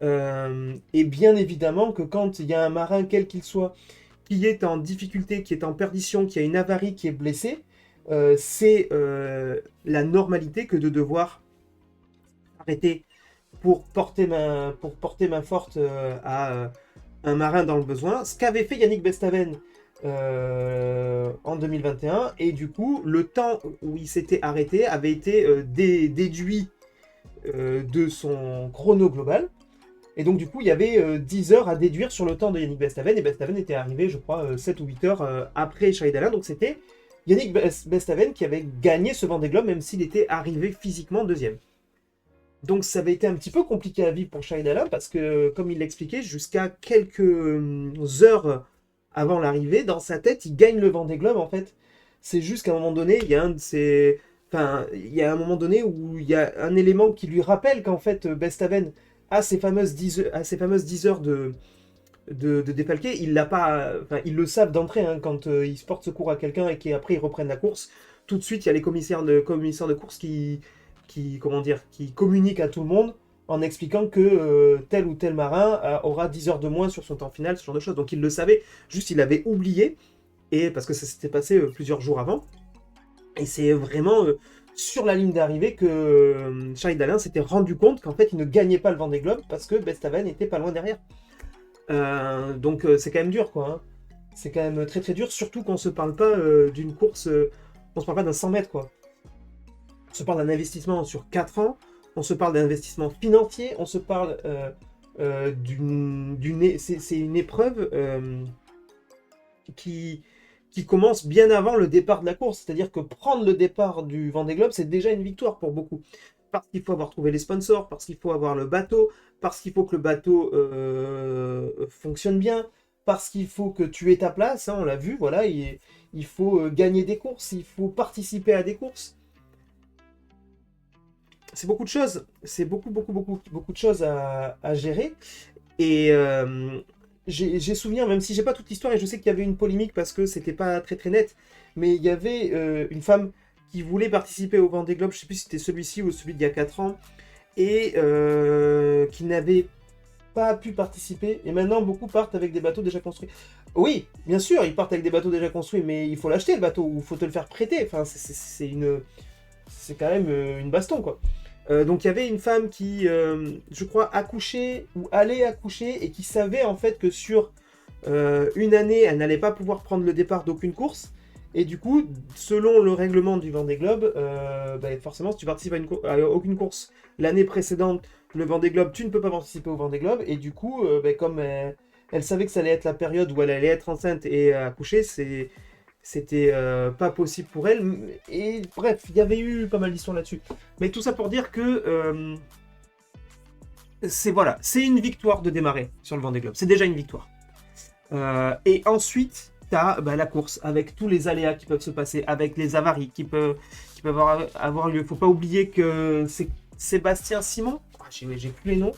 Et bien évidemment que quand il y a un marin, quel qu'il soit, qui est en difficulté, qui est en perdition, qui a une avarie, qui est blessé, c'est la normalité que de devoir arrêter pour porter main forte à un marin dans le besoin. Ce qu'avait fait Yannick Bestaven en 2021, et du coup, le temps où il s'était arrêté avait été déduit de son chrono global. Et donc, du coup, il y avait 10 heures à déduire sur le temps de Yannick Bestaven. Et Bestaven était arrivé, je crois, 7 ou 8 heures après Charlie Dalin. Donc, c'était Yannick Bestaven qui avait gagné ce Vendée Globe, même s'il était arrivé physiquement deuxième. Donc, ça avait été un petit peu compliqué à vivre pour Charlie Dalin, parce que, comme il l'expliquait, jusqu'à quelques heures avant l'arrivée, dans sa tête, il gagne le Vendée Globe, en fait. C'est juste qu'à un moment donné, il y a un moment donné où il y a un élément qui lui rappelle qu'en fait, Bestaven a ces fameuses 10 heures de défalquer. Il l'a pas, enfin, ils le savent d'entrée, hein, quand ils se portent secours à quelqu'un et qu'après ils reprennent la course. Tout de suite, il y a les commissaires de course comment dire, qui communiquent à tout le monde en expliquant que tel ou tel marin aura 10 heures de moins sur son temps final, ce genre de choses. Donc il le savait, juste il avait oublié, et parce que ça s'était passé plusieurs jours avant. Et c'est vraiment sur la ligne d'arrivée que Charlie Dalin s'était rendu compte qu'en fait il ne gagnait pas le Vendée Globe parce que Bestaven était pas loin derrière. Donc c'est quand même dur, quoi. Hein. C'est quand même très très dur, surtout qu'on se parle pas d'une course, on se parle pas d'un 100 mètres, quoi. On se parle d'un investissement sur 4 ans, on se parle d'un investissement financier, on se parle c'est une épreuve qui commence bien avant le départ de la course. C'est-à-dire que prendre le départ du Vendée Globe, c'est déjà une victoire pour beaucoup. Parce qu'il faut avoir trouvé les sponsors, parce qu'il faut avoir le bateau, parce qu'il faut que le bateau fonctionne bien, parce qu'il faut que tu aies ta place, hein, on l'a vu, voilà, il faut gagner des courses, il faut participer à des courses. C'est beaucoup de choses, c'est beaucoup de choses à gérer. Et j'ai souvenir, même si j'ai pas toute l'histoire, et je sais qu'il y avait une polémique parce que c'était pas très très net, mais il y avait une femme qui voulait participer au Vendée Globe, je sais plus si c'était celui-ci ou celui d'il y a 4 ans, et qui n'avait pas pu participer, et maintenant beaucoup partent avec des bateaux déjà construits. Oui, bien sûr, ils partent avec des bateaux déjà construits, mais il faut l'acheter le bateau, ou il faut te le faire prêter, enfin c'est quand même une baston, quoi. Donc il y avait une femme qui, je crois, accouchait ou allait accoucher et qui savait en fait que sur une année, elle n'allait pas pouvoir prendre le départ d'aucune course. Et du coup, selon le règlement du Vendée Globe, forcément, si tu participes à aucune course l'année précédente, le Vendée Globe, tu ne peux pas participer au Vendée Globe. Et du coup, comme elle savait que ça allait être la période où elle allait être enceinte et accoucher, c'était pas possible pour elle. Et bref, il y avait eu pas mal d'histoires là-dessus. Mais tout ça pour dire que c'est une victoire de démarrer sur le Vendée Globe. C'est déjà une victoire. Et ensuite, tu as la course avec tous les aléas qui peuvent se passer, avec les avaries qui peuvent avoir lieu. Faut pas oublier que c'est Sébastien Simon. Ah, j'ai plus les noms.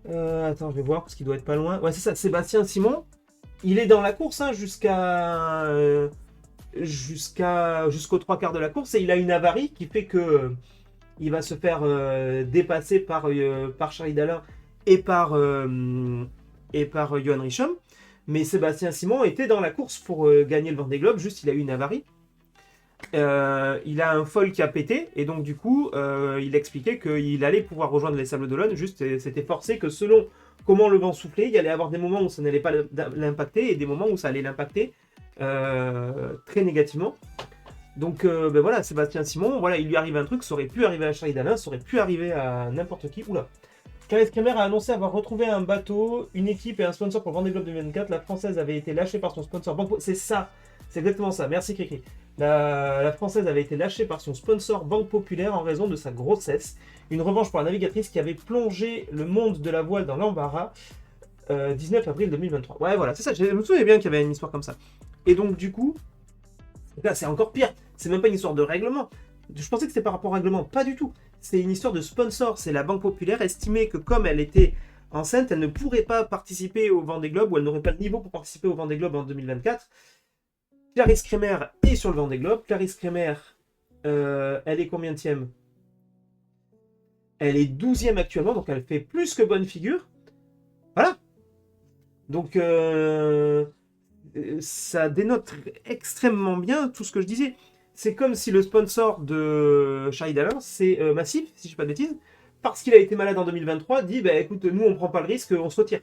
Attends, je vais voir parce qu'il doit être pas loin. Ouais, c'est ça, Sébastien Simon. Il est dans la course, hein, jusqu'aux 3/4 de la course, et il a une avarie qui fait que il va se faire dépasser par Charlie Dalin et par Johan Richomme. Mais Sébastien Simon était dans la course pour gagner le Vendée Globe, juste il a eu une avarie. Il a un foil qui a pété, et donc du coup, il expliquait qu'il allait pouvoir rejoindre les Sables d'Olonne, juste c'était forcé que selon comment le vent soufflait, il y allait avoir des moments où ça n'allait pas l'impacter, et des moments où ça allait l'impacter très négativement. Donc voilà, Sébastien Simon, voilà, il lui arrive un truc, ça aurait pu arriver à Charlie Dalin, ça aurait pu arriver à n'importe qui. Oula. Clarisse Kremer a annoncé avoir retrouvé un bateau, une équipe et un sponsor pour le Vendée Globe 2024. La Française avait été lâchée par son sponsor Banque... C'est ça, c'est exactement ça. Merci Cricri. La Française avait été lâchée par son sponsor Banque Populaire en raison de sa grossesse. Une revanche pour la navigatrice qui avait plongé le monde de la voile dans l'embarras. 19 avril 2023. Ouais, voilà, c'est ça. Je me souviens bien qu'il y avait une histoire comme ça. Et donc, du coup, là, c'est encore pire. C'est même pas une histoire de règlement. Je pensais que c'était par rapport au règlement. Pas du tout. C'est une histoire de sponsor. C'est la Banque Populaire estimait que comme elle était enceinte, elle ne pourrait pas participer au Vendée Globe, ou elle n'aurait pas le niveau pour participer au Vendée Globe en 2024. Clarisse Kremer est sur le Vendée Globe. Clarisse Kremer, elle est combienième? Elle est 12e actuellement, donc elle fait plus que bonne figure. Voilà. Donc, ça dénote extrêmement bien tout ce que je disais. C'est comme si le sponsor de Charlie Dalin, c'est Massif, si je ne dis pas de bêtises, parce qu'il a été malade en 2023, dit écoute, nous on prend pas le risque, on se retire.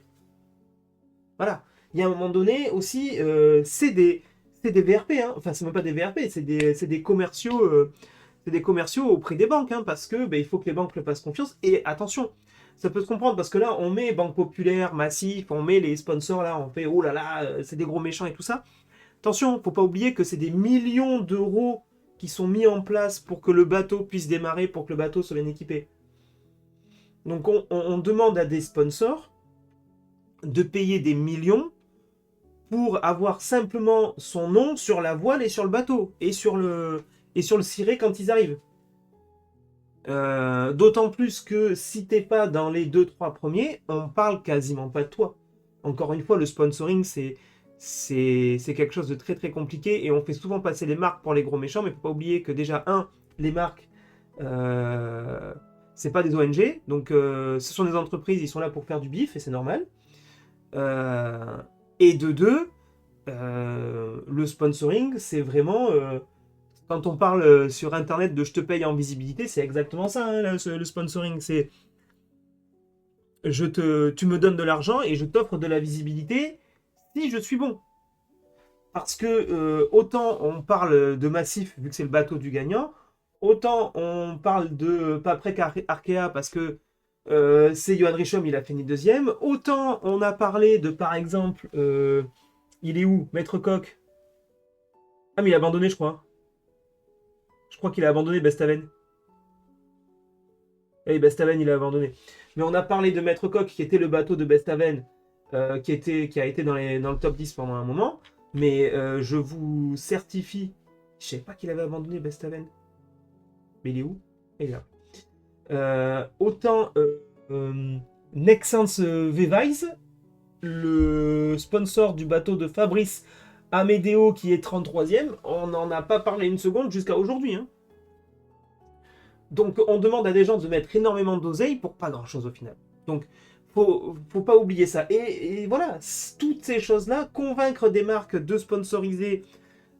Voilà. Il y a un moment donné aussi, c'est des VRP, hein. Enfin c'est même pas des VRP, c'est des commerciaux, auprès des banques, hein, parce que il faut que les banques le fassent confiance. Et attention, ça peut se comprendre parce que là on met Banque Populaire, Massif, on met les sponsors là, on fait oh là là, c'est des gros méchants et tout ça. Attention, faut pas oublier que c'est des millions d'euros qui sont mis en place pour que le bateau puisse démarrer, pour que le bateau soit bien équipé. Donc on demande à des sponsors de payer des millions pour avoir simplement son nom sur la voile et sur le bateau, et sur le ciré quand ils arrivent. D'autant plus que si t'es pas dans les 2-3 premiers, on parle quasiment pas de toi. encore une fois, le sponsoring, c'est quelque chose de très très compliqué et on fait souvent passer les marques pour les gros méchants, mais il ne faut pas oublier que déjà, les marques, c'est pas des ONG, donc ce sont des entreprises, ils sont là pour faire du bif et c'est normal. Et de deux, le sponsoring, c'est vraiment... quand on parle sur Internet de je te paye en visibilité, c'est exactement ça, hein, le sponsoring. C'est tu me donnes de l'argent et je t'offre de la visibilité si je suis bon. Parce que autant on parle de Massif, vu que c'est le bateau du gagnant, autant on parle de Paprec Arkea parce que c'est Johan Richomme, il a fini deuxième. Autant on a parlé de, par exemple, il est où? Maître Coq. Ah, mais il a abandonné, je crois. Je crois qu'il a abandonné Bestaven. Oui, Bestaven, il a abandonné. Mais on a parlé de Maître Coq, qui était le bateau de Bestaven, qui a été dans le top 10 pendant un moment. Mais je vous certifie, je savais pas qu'il avait abandonné Bestaven. Mais il est où? Il est là. Autant Nexans Vevice, le sponsor du bateau de Fabrice Amédéo, qui est 33e, on n'en a pas parlé une seconde jusqu'à aujourd'hui. Hein. Donc on demande à des gens de mettre énormément d'oseille pour pas grand chose au final. Donc faut pas oublier ça. Et voilà, toutes ces choses-là, convaincre des marques de sponsoriser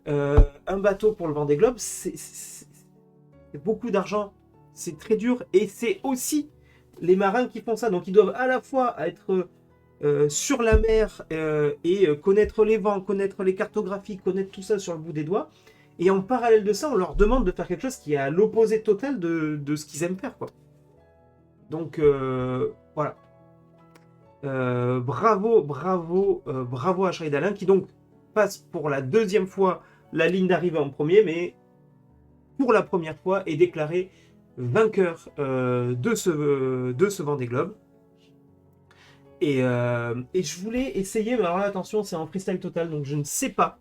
un bateau pour le Vendée Globe, c'est beaucoup d'argent, c'est très dur. Et c'est aussi les marins qui font ça. Donc ils doivent à la fois être sur la mer et connaître les vents, connaître les cartographies, connaître tout ça sur le bout des doigts. Et en parallèle de ça, on leur demande de faire quelque chose qui est à l'opposé total de ce qu'ils aiment faire, quoi. Donc, voilà. Bravo à Charlie Dalin, qui donc passe pour la deuxième fois la ligne d'arrivée en premier, mais pour la première fois est déclaré vainqueur de ce Vendée Globe. Et je voulais essayer, mais alors là, attention, c'est en freestyle total, donc je ne sais pas.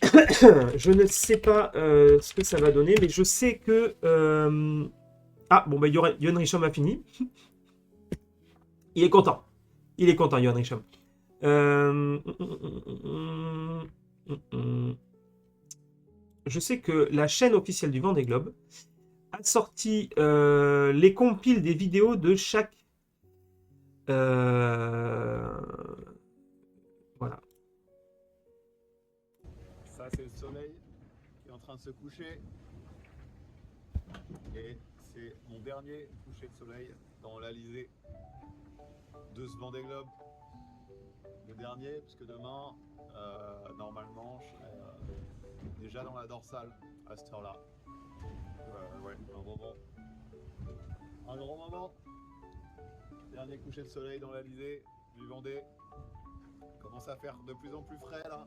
Je ne sais pas ce que ça va donner, mais je sais que... Ah, bon, bah, Johan Richomme a fini. Il est content. Il est content, Johan Richomme. Je sais que la chaîne officielle du Vendée Globe a sorti les compiles des vidéos de chaque... Voilà. Ça, c'est le soleil qui est en train de se coucher. Et c'est mon dernier coucher de soleil dans l'Alizé de ce Vendée Globe. Le dernier, puisque demain, normalement, je serai déjà dans la dorsale à cette heure-là. Ouais, un moment. Un grand moment. Dernier coucher de soleil dans l'Alizé du Vendée. Commence à faire de plus en plus frais là.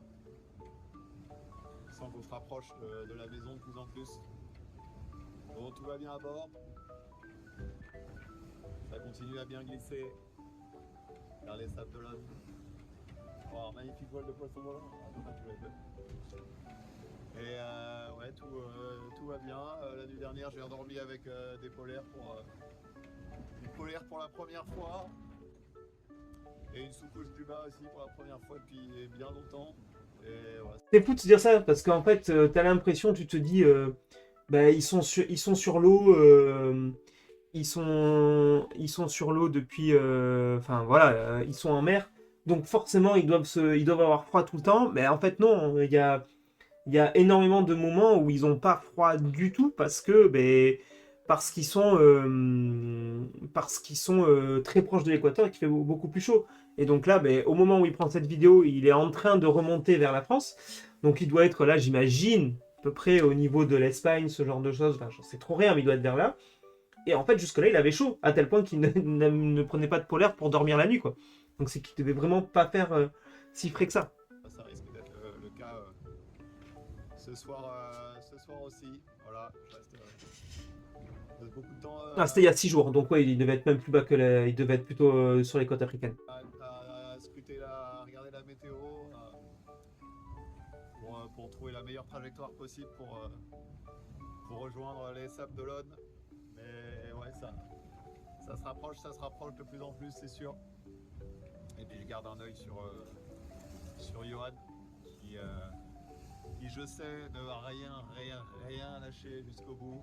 Je sens qu'on se rapproche de la maison de plus en plus. Bon, tout va bien à bord. Ça continue à bien glisser vers les sables de l'Aude. Oh, un magnifique vol de poisson volant. Et ouais, tout va bien. La nuit dernière, j'ai redormi avec des polaires pour la première fois. Et une sous-couche du bas aussi pour la première fois depuis bien longtemps. Ouais. C'est fou de se dire ça, parce qu'en fait, t'as l'impression, tu te dis, bah, ils sont sur l'eau, ils sont sur l'eau depuis, enfin voilà, ils sont en mer, donc forcément ils doivent avoir froid tout le temps, mais en fait non, il y a énormément de moments où ils n'ont pas froid du tout, parce qu'ils sont très proches de l'équateur et qu'il fait beaucoup plus chaud. Et donc là, au moment où il prend cette vidéo, il est en train de remonter vers la France. Donc il doit être là, j'imagine, à peu près au niveau de l'Espagne, ce genre de choses. Enfin, j'en sais trop rien, mais il doit être vers là. Et en fait, jusque-là, il avait chaud, à tel point qu'il ne prenait pas de polaire pour dormir la nuit, quoi. Donc c'est qu'il devait vraiment pas faire si frais que ça. Ça risque d'être le cas ce soir aussi. Voilà, je reste beaucoup de temps. Ah, c'était il y a 6 jours, donc ouais, il devait être même plus bas il devait être plutôt sur les côtes africaines. À scruter regarder la météo pour trouver la meilleure trajectoire possible pour rejoindre les sables de l'Aude. Mais ouais, ça se rapproche de plus en plus, c'est sûr. Et puis je garde un œil sur Johan, qui je sais ne va rien lâcher jusqu'au bout.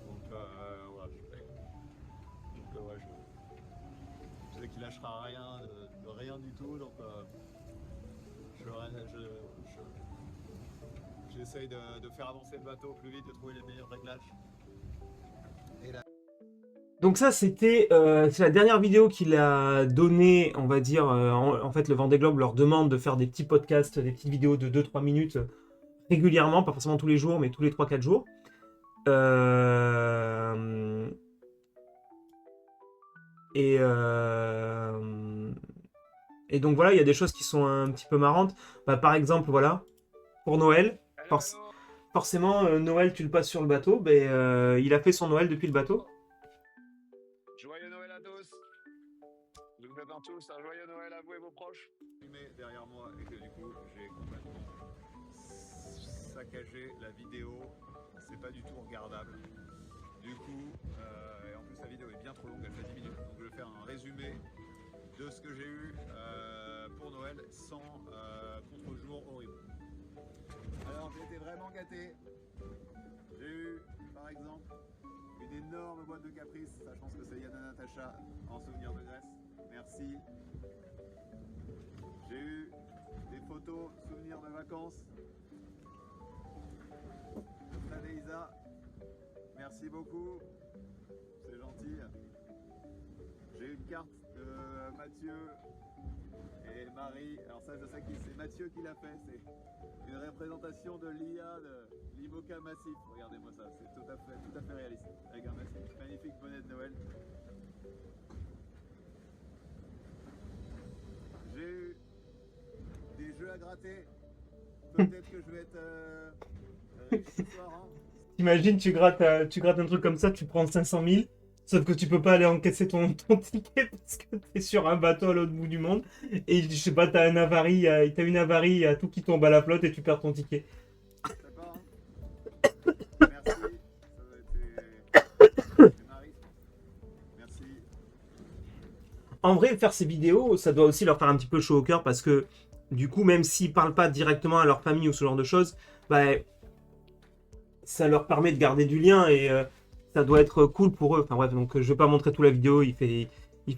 Donc voilà. Ouais, je sais qu'il lâchera rien de rien du tout. Donc j'essaye de faire avancer le bateau plus vite, de trouver les meilleurs réglages. Donc ça, c'est la dernière vidéo qu'il a donnée, on va dire. En fait, le Vendée Globe leur demande de faire des petits podcasts, des petites vidéos de 2-3 minutes régulièrement, pas forcément tous les jours, mais tous les 3-4 jours. Et donc voilà, il y a des choses qui sont un petit peu marrantes. Bah, par exemple, voilà, pour Noël, forcément, Noël, tu le passes sur le bateau. Il a fait son Noël depuis le bateau. Joyeux Noël à tous. Je vous souhaite tous un joyeux Noël à vous et vos proches. Derrière moi et que du coup j'ai complètement saccagé la vidéo, c'est pas du tout regardable. Du coup, et en plus la vidéo est bien trop longue, elle fait 10 minutes, donc je vais faire un résumé de ce que j'ai eu pour Noël sans contre-jour horrible. Alors j'ai été vraiment gâté. J'ai eu par exemple une énorme boîte de caprice, ça je pense que c'est Yana Natacha en souvenir de Grèce. Merci. J'ai eu des photos, souvenirs de vacances. Nadeisa, merci beaucoup, c'est gentil. J'ai eu une carte de Mathieu et Marie. Alors ça, je sais que c'est Mathieu qui l'a fait. C'est une représentation de l'IA de l'IMOCA Massif. Regardez-moi ça, c'est tout à fait réaliste. Avec un magnifique bonnet de Noël. J'ai eu des jeux à gratter. Peut-être que je vais être riche ce soir. Hein. T'imagines, tu grattes un truc comme ça, tu prends 500 000, sauf que tu peux pas aller encaisser ton ticket parce que t'es sur un bateau à l'autre bout du monde. Et je sais pas, t'as une avarie, il y a tout qui tombe à la flotte et tu perds ton ticket. D'accord, hein. Merci. C'est Marie. Merci. En vrai, faire ces vidéos, ça doit aussi leur faire un petit peu chaud au cœur parce que du coup, même s'ils parlent pas directement à leur famille ou ce genre de choses, bah, ça leur permet de garder du lien et ça doit être cool pour eux. Enfin bref, donc je vais pas montrer toute la vidéo, il fait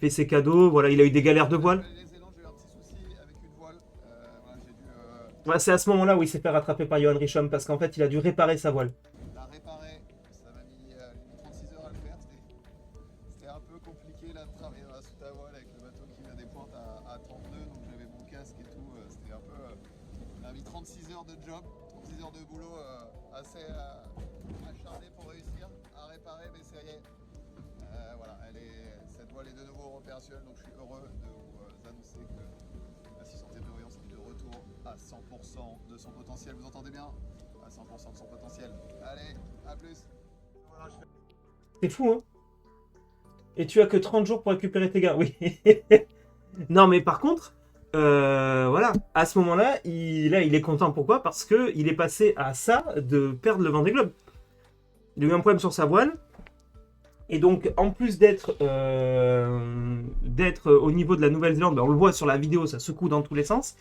ses cadeaux, voilà, il a eu des galères de voile. J'ai eu un petit souci avec une voile. Voilà, j'ai dû Ouais, c'est à ce moment-là où il s'est fait rattraper par Johan Richomme parce qu'en fait, il a dû réparer sa voile. la réparer. Ça m'a mis 36 heures à le faire. C'était un peu compliqué là de travailler dans la soute à voile avec le bateau qui a des pointes à 32. Donc j'avais mon casque et tout. C'était un peu. On a mis 36 heures de job, 36 heures de boulot assez acharné pour réussir à réparer, mais ça y est. Voilà, cette voile est de nouveau opérationnelle, donc je suis heureux de vous annoncer que la 600 Orion est de retour à 100% de son potentiel. Vous entendez bien? À 100% de son potentiel. Allez, à plus. Voilà, C'est fou, hein? Et tu as que 30 jours pour récupérer tes gains, oui. Non, mais par contre, voilà, à ce moment-là, il est content. Pourquoi? Parce qu'il est passé à ça de perdre le Vendée Globe. Il a eu un problème sur sa voile. Et donc, en plus d'être au niveau de la Nouvelle-Zélande, on le voit sur la vidéo, ça secoue dans tous les sens.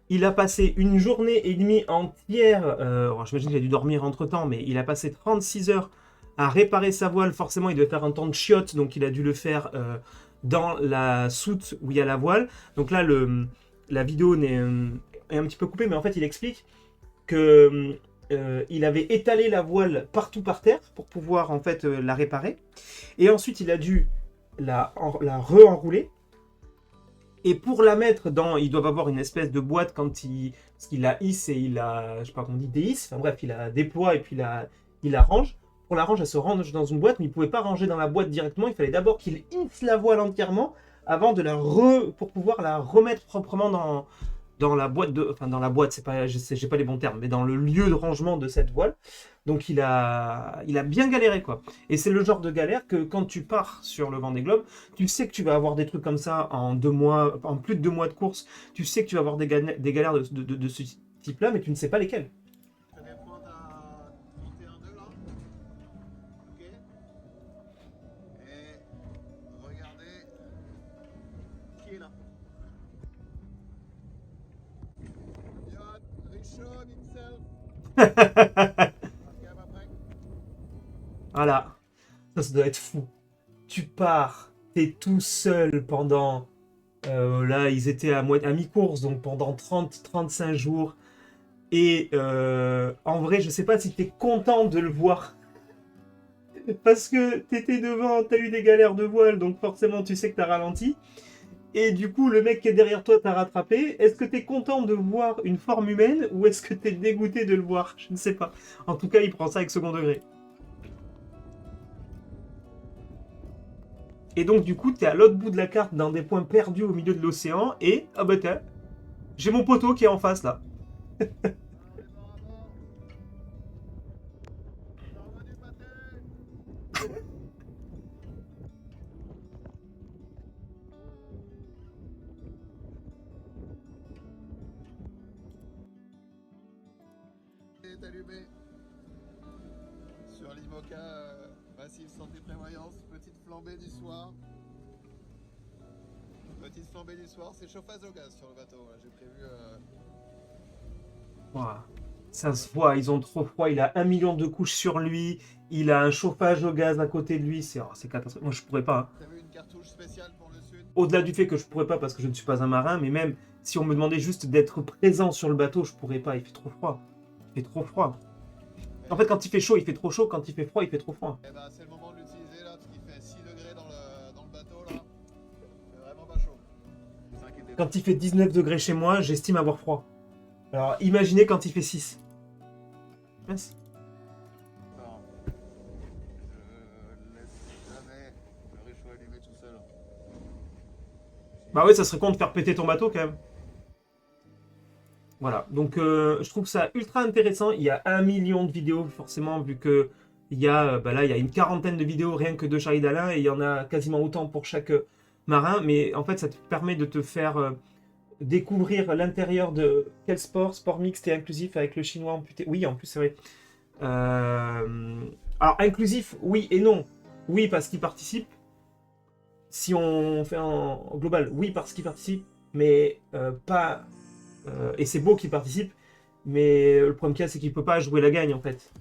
Il a passé une journée et demie entière, j'imagine qu'il a dû dormir entre-temps, mais il a passé 36 heures à réparer sa voile. Forcément, il devait faire un temps de chiotte, donc il a dû le faire dans la soute où il y a la voile. Donc là, la vidéo est un petit peu coupée, mais en fait, il explique que il avait étalé la voile partout par terre pour pouvoir en fait la réparer. Et ensuite, il a dû la re-enrouler. Et pour la mettre dans, ils doivent avoir une espèce de boîte parce qu'il la hisse et il la, je sais pas comment on dit, déhisse. Enfin bref, il la déploie et puis il la range. Pour la range, elle se range dans une boîte, mais il pouvait pas ranger dans la boîte directement. Il fallait d'abord qu'il hisse la voile entièrement avant de pour pouvoir la remettre proprement dans la boîte dans la boîte, j'ai pas les bons termes, mais dans le lieu de rangement de cette voile. Donc il a bien galéré, quoi. Et c'est le genre de galère que quand tu pars sur le Vendée Globe, tu sais que tu vas avoir des trucs comme ça en 2 mois, en plus de 2 mois de course. Tu sais que tu vas avoir des galères de ce type-là, mais tu ne sais pas lesquelles. Je des pointes à 31,2 là. Ok. Et regardez qui est là. Voilà. Ça doit être fou. Tu pars, t'es tout seul pendant... là, ils étaient à mi-course, donc pendant 30-35 jours. Et en vrai, je sais pas si t'es content de le voir. Parce que t'étais devant, t'as eu des galères de voile, donc forcément tu sais que t'as ralenti. Et du coup, le mec qui est derrière toi t'a rattrapé. Est-ce que t'es content de voir une forme humaine ou est-ce que t'es dégoûté de le voir? Je ne sais pas. En tout cas, il prend ça avec second degré. Et donc, du coup, t'es à l'autre bout de la carte, dans des points perdus au milieu de l'océan. Et, ah bah t'as, j'ai mon poteau qui est en face, là. Est allumé. Sur l'IMOCA, massif santé prévoyance, petite flambée du soir. Petite flambée du soir, c'est chauffage au gaz sur le bateau. Voilà, j'ai prévu. Ouah. Ça se voit, ils ont trop froid. Il a 1 million de couches sur lui. Il a un chauffage au gaz à côté de lui. C'est catastrophique. Moi, je pourrais pas. Hein. Prévu une cartouche spéciale pour le sud. Au-delà du fait que je pourrais pas parce que je ne suis pas un marin, mais même si on me demandait juste d'être présent sur le bateau, je pourrais pas. Il fait trop froid. Il fait trop froid. En fait, quand il fait chaud, il fait trop chaud. Quand il fait froid, il fait trop froid. Eh ben, c'est le moment de l'utiliser là, parce qu'il fait 6 degrés dans le bateau là. C'est vraiment pas chaud. Ne vous inquiétez pas. Quand il fait 19 degrés chez moi, j'estime avoir froid. Alors, imaginez quand il fait 6. Mince. Non. Je laisse jamais le réchaud allumé tout seul. Bah ouais, ça serait con de faire péter ton bateau quand même. Voilà, donc je trouve ça ultra intéressant. Il y a 1 million de vidéos, forcément, vu que il y a, là, il y a une quarantaine de vidéos rien que de Charlie Dalin, et il y en a quasiment autant pour chaque marin. Mais en fait, ça te permet de te faire découvrir l'intérieur de quel sport mixte et inclusif avec le chinois amputé. Oui, en plus, c'est vrai. Alors, inclusif, oui et non. Oui, parce qu'il participe. Si on fait en global, oui, parce qu'il participe, mais pas... et c'est beau qu'il participe, mais le problème qu'il y a, c'est qu'il peut pas jouer la gagne, en fait.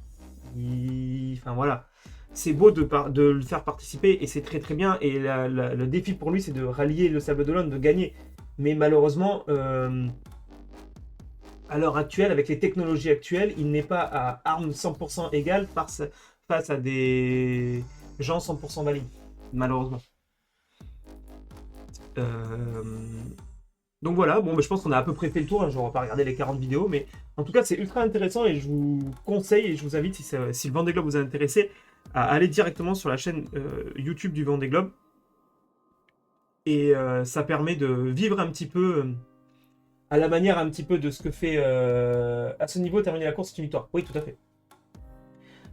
Enfin, voilà. C'est beau de le faire participer, et c'est très très bien, et le défi pour lui, c'est de rallier le Sable d'Olonne, de gagner. Mais malheureusement, à l'heure actuelle, avec les technologies actuelles, il n'est pas à armes 100% égales face à des gens 100% valides, malheureusement. Donc voilà, bon, je pense qu'on a à peu près fait le tour, hein, je ne vais pas regarder les 40 vidéos, mais en tout cas c'est ultra intéressant et je vous conseille et je vous invite, si le Vendée Globe vous a intéressé, à aller directement sur la chaîne YouTube du Vendée Globe. Et ça permet de vivre un petit peu à la manière un petit peu de ce que fait à ce niveau terminer la course, c'est une victoire. Oui, tout à fait.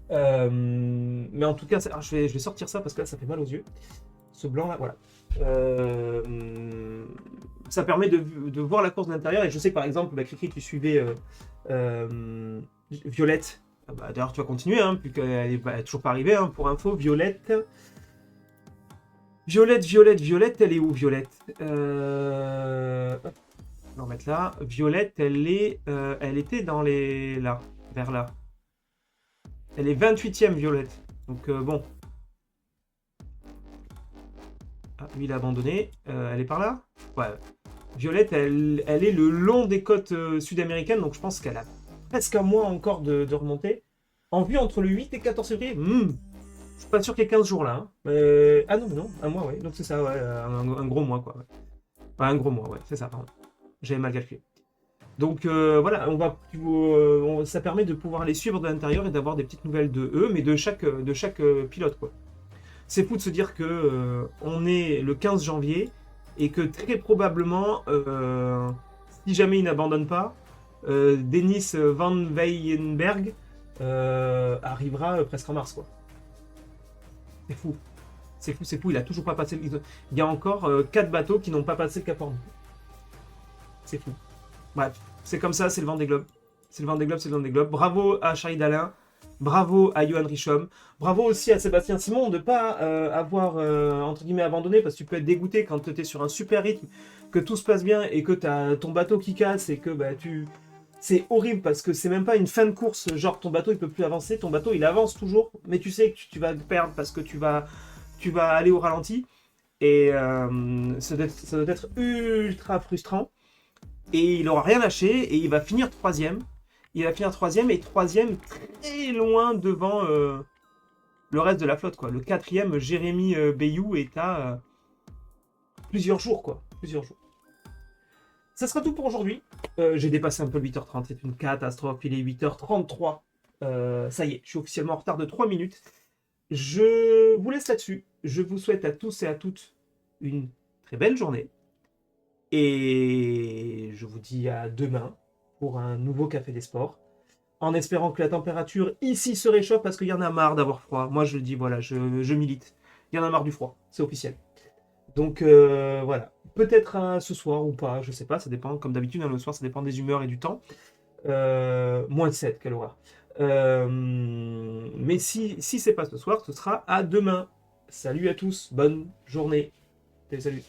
Mais en tout cas, je vais sortir ça parce que là ça fait mal aux yeux. Ce blanc là, voilà. Ça permet de voir la course de l'intérieur. Et je sais que par exemple, Cricri, tu suivais Violette. D'ailleurs, tu vas continuer, hein, vu qu'elle n'est toujours pas arrivée. Hein, pour info, Violette, elle est où, Violette On va mettre là. Violette, elle était dans les... là, vers là. Elle est 28e, Violette. Donc, bon. Ah, lui, il a abandonné. Elle est par là. Ouais. Violette, elle est le long des côtes sud-américaines, donc je pense qu'elle a presque un mois encore de remontée. En vue entre le 8 et 14 février, je suis pas sûr qu'il y ait 15 jours là. Hein. Ah non, un mois, ouais. Donc c'est ça, ouais, un gros mois, quoi. Ouais. Enfin, un gros mois, ouais, c'est ça, pardon. J'avais mal calculé. Donc voilà, ça permet de pouvoir les suivre de l'intérieur et d'avoir des petites nouvelles de eux, mais de chaque pilote, quoi. C'est fou de se dire que on est le 15 janvier et que très probablement, si jamais il n'abandonne pas, Dennis Van Weyenberg arrivera presque en mars, quoi. C'est fou. C'est fou, il a toujours pas passé. Il y a encore 4 bateaux qui n'ont pas passé le Cap Horn. C'est fou. Bref, c'est comme ça, c'est le Vendée Globe. C'est le Vendée Globe. Bravo à Charlie Dalin. Bravo à Johan Richomme. Bravo aussi à Sébastien Simon de ne pas avoir, entre guillemets, abandonné, parce que tu peux être dégoûté quand tu es sur un super rythme, que tout se passe bien et que tu as ton bateau qui casse et que tu C'est horrible parce que c'est même pas une fin de course, genre ton bateau il peut plus avancer, ton bateau il avance toujours, mais tu sais que tu vas perdre parce que tu vas aller au ralenti. Et ça doit être ultra frustrant. Et il aura rien lâché et il va finir troisième. Il va finir troisième et troisième très loin devant le reste de la flotte, quoi. Le quatrième, Jérémy Bayou, est à plusieurs jours, quoi. Plusieurs jours. Ça sera tout pour aujourd'hui. J'ai dépassé un peu le 8h30, c'est une catastrophe. Il est 8h33. Ça y est, je suis officiellement en retard de 3 minutes. Je vous laisse là-dessus. Je vous souhaite à tous et à toutes une très belle journée. Et je vous dis à demain pour un nouveau Café des Sports. En espérant que la température ici se réchauffe parce qu'il y en a marre d'avoir froid. Moi je le dis, voilà, je milite. Il y en a marre du froid, c'est officiel. Donc voilà, peut-être ce soir ou pas, je sais pas, ça dépend, comme d'habitude, le soir ça dépend des humeurs et du temps. Moins de 7, quelle horreur. Mais si c'est pas ce soir, ce sera à demain. Salut à tous, bonne journée. Salut.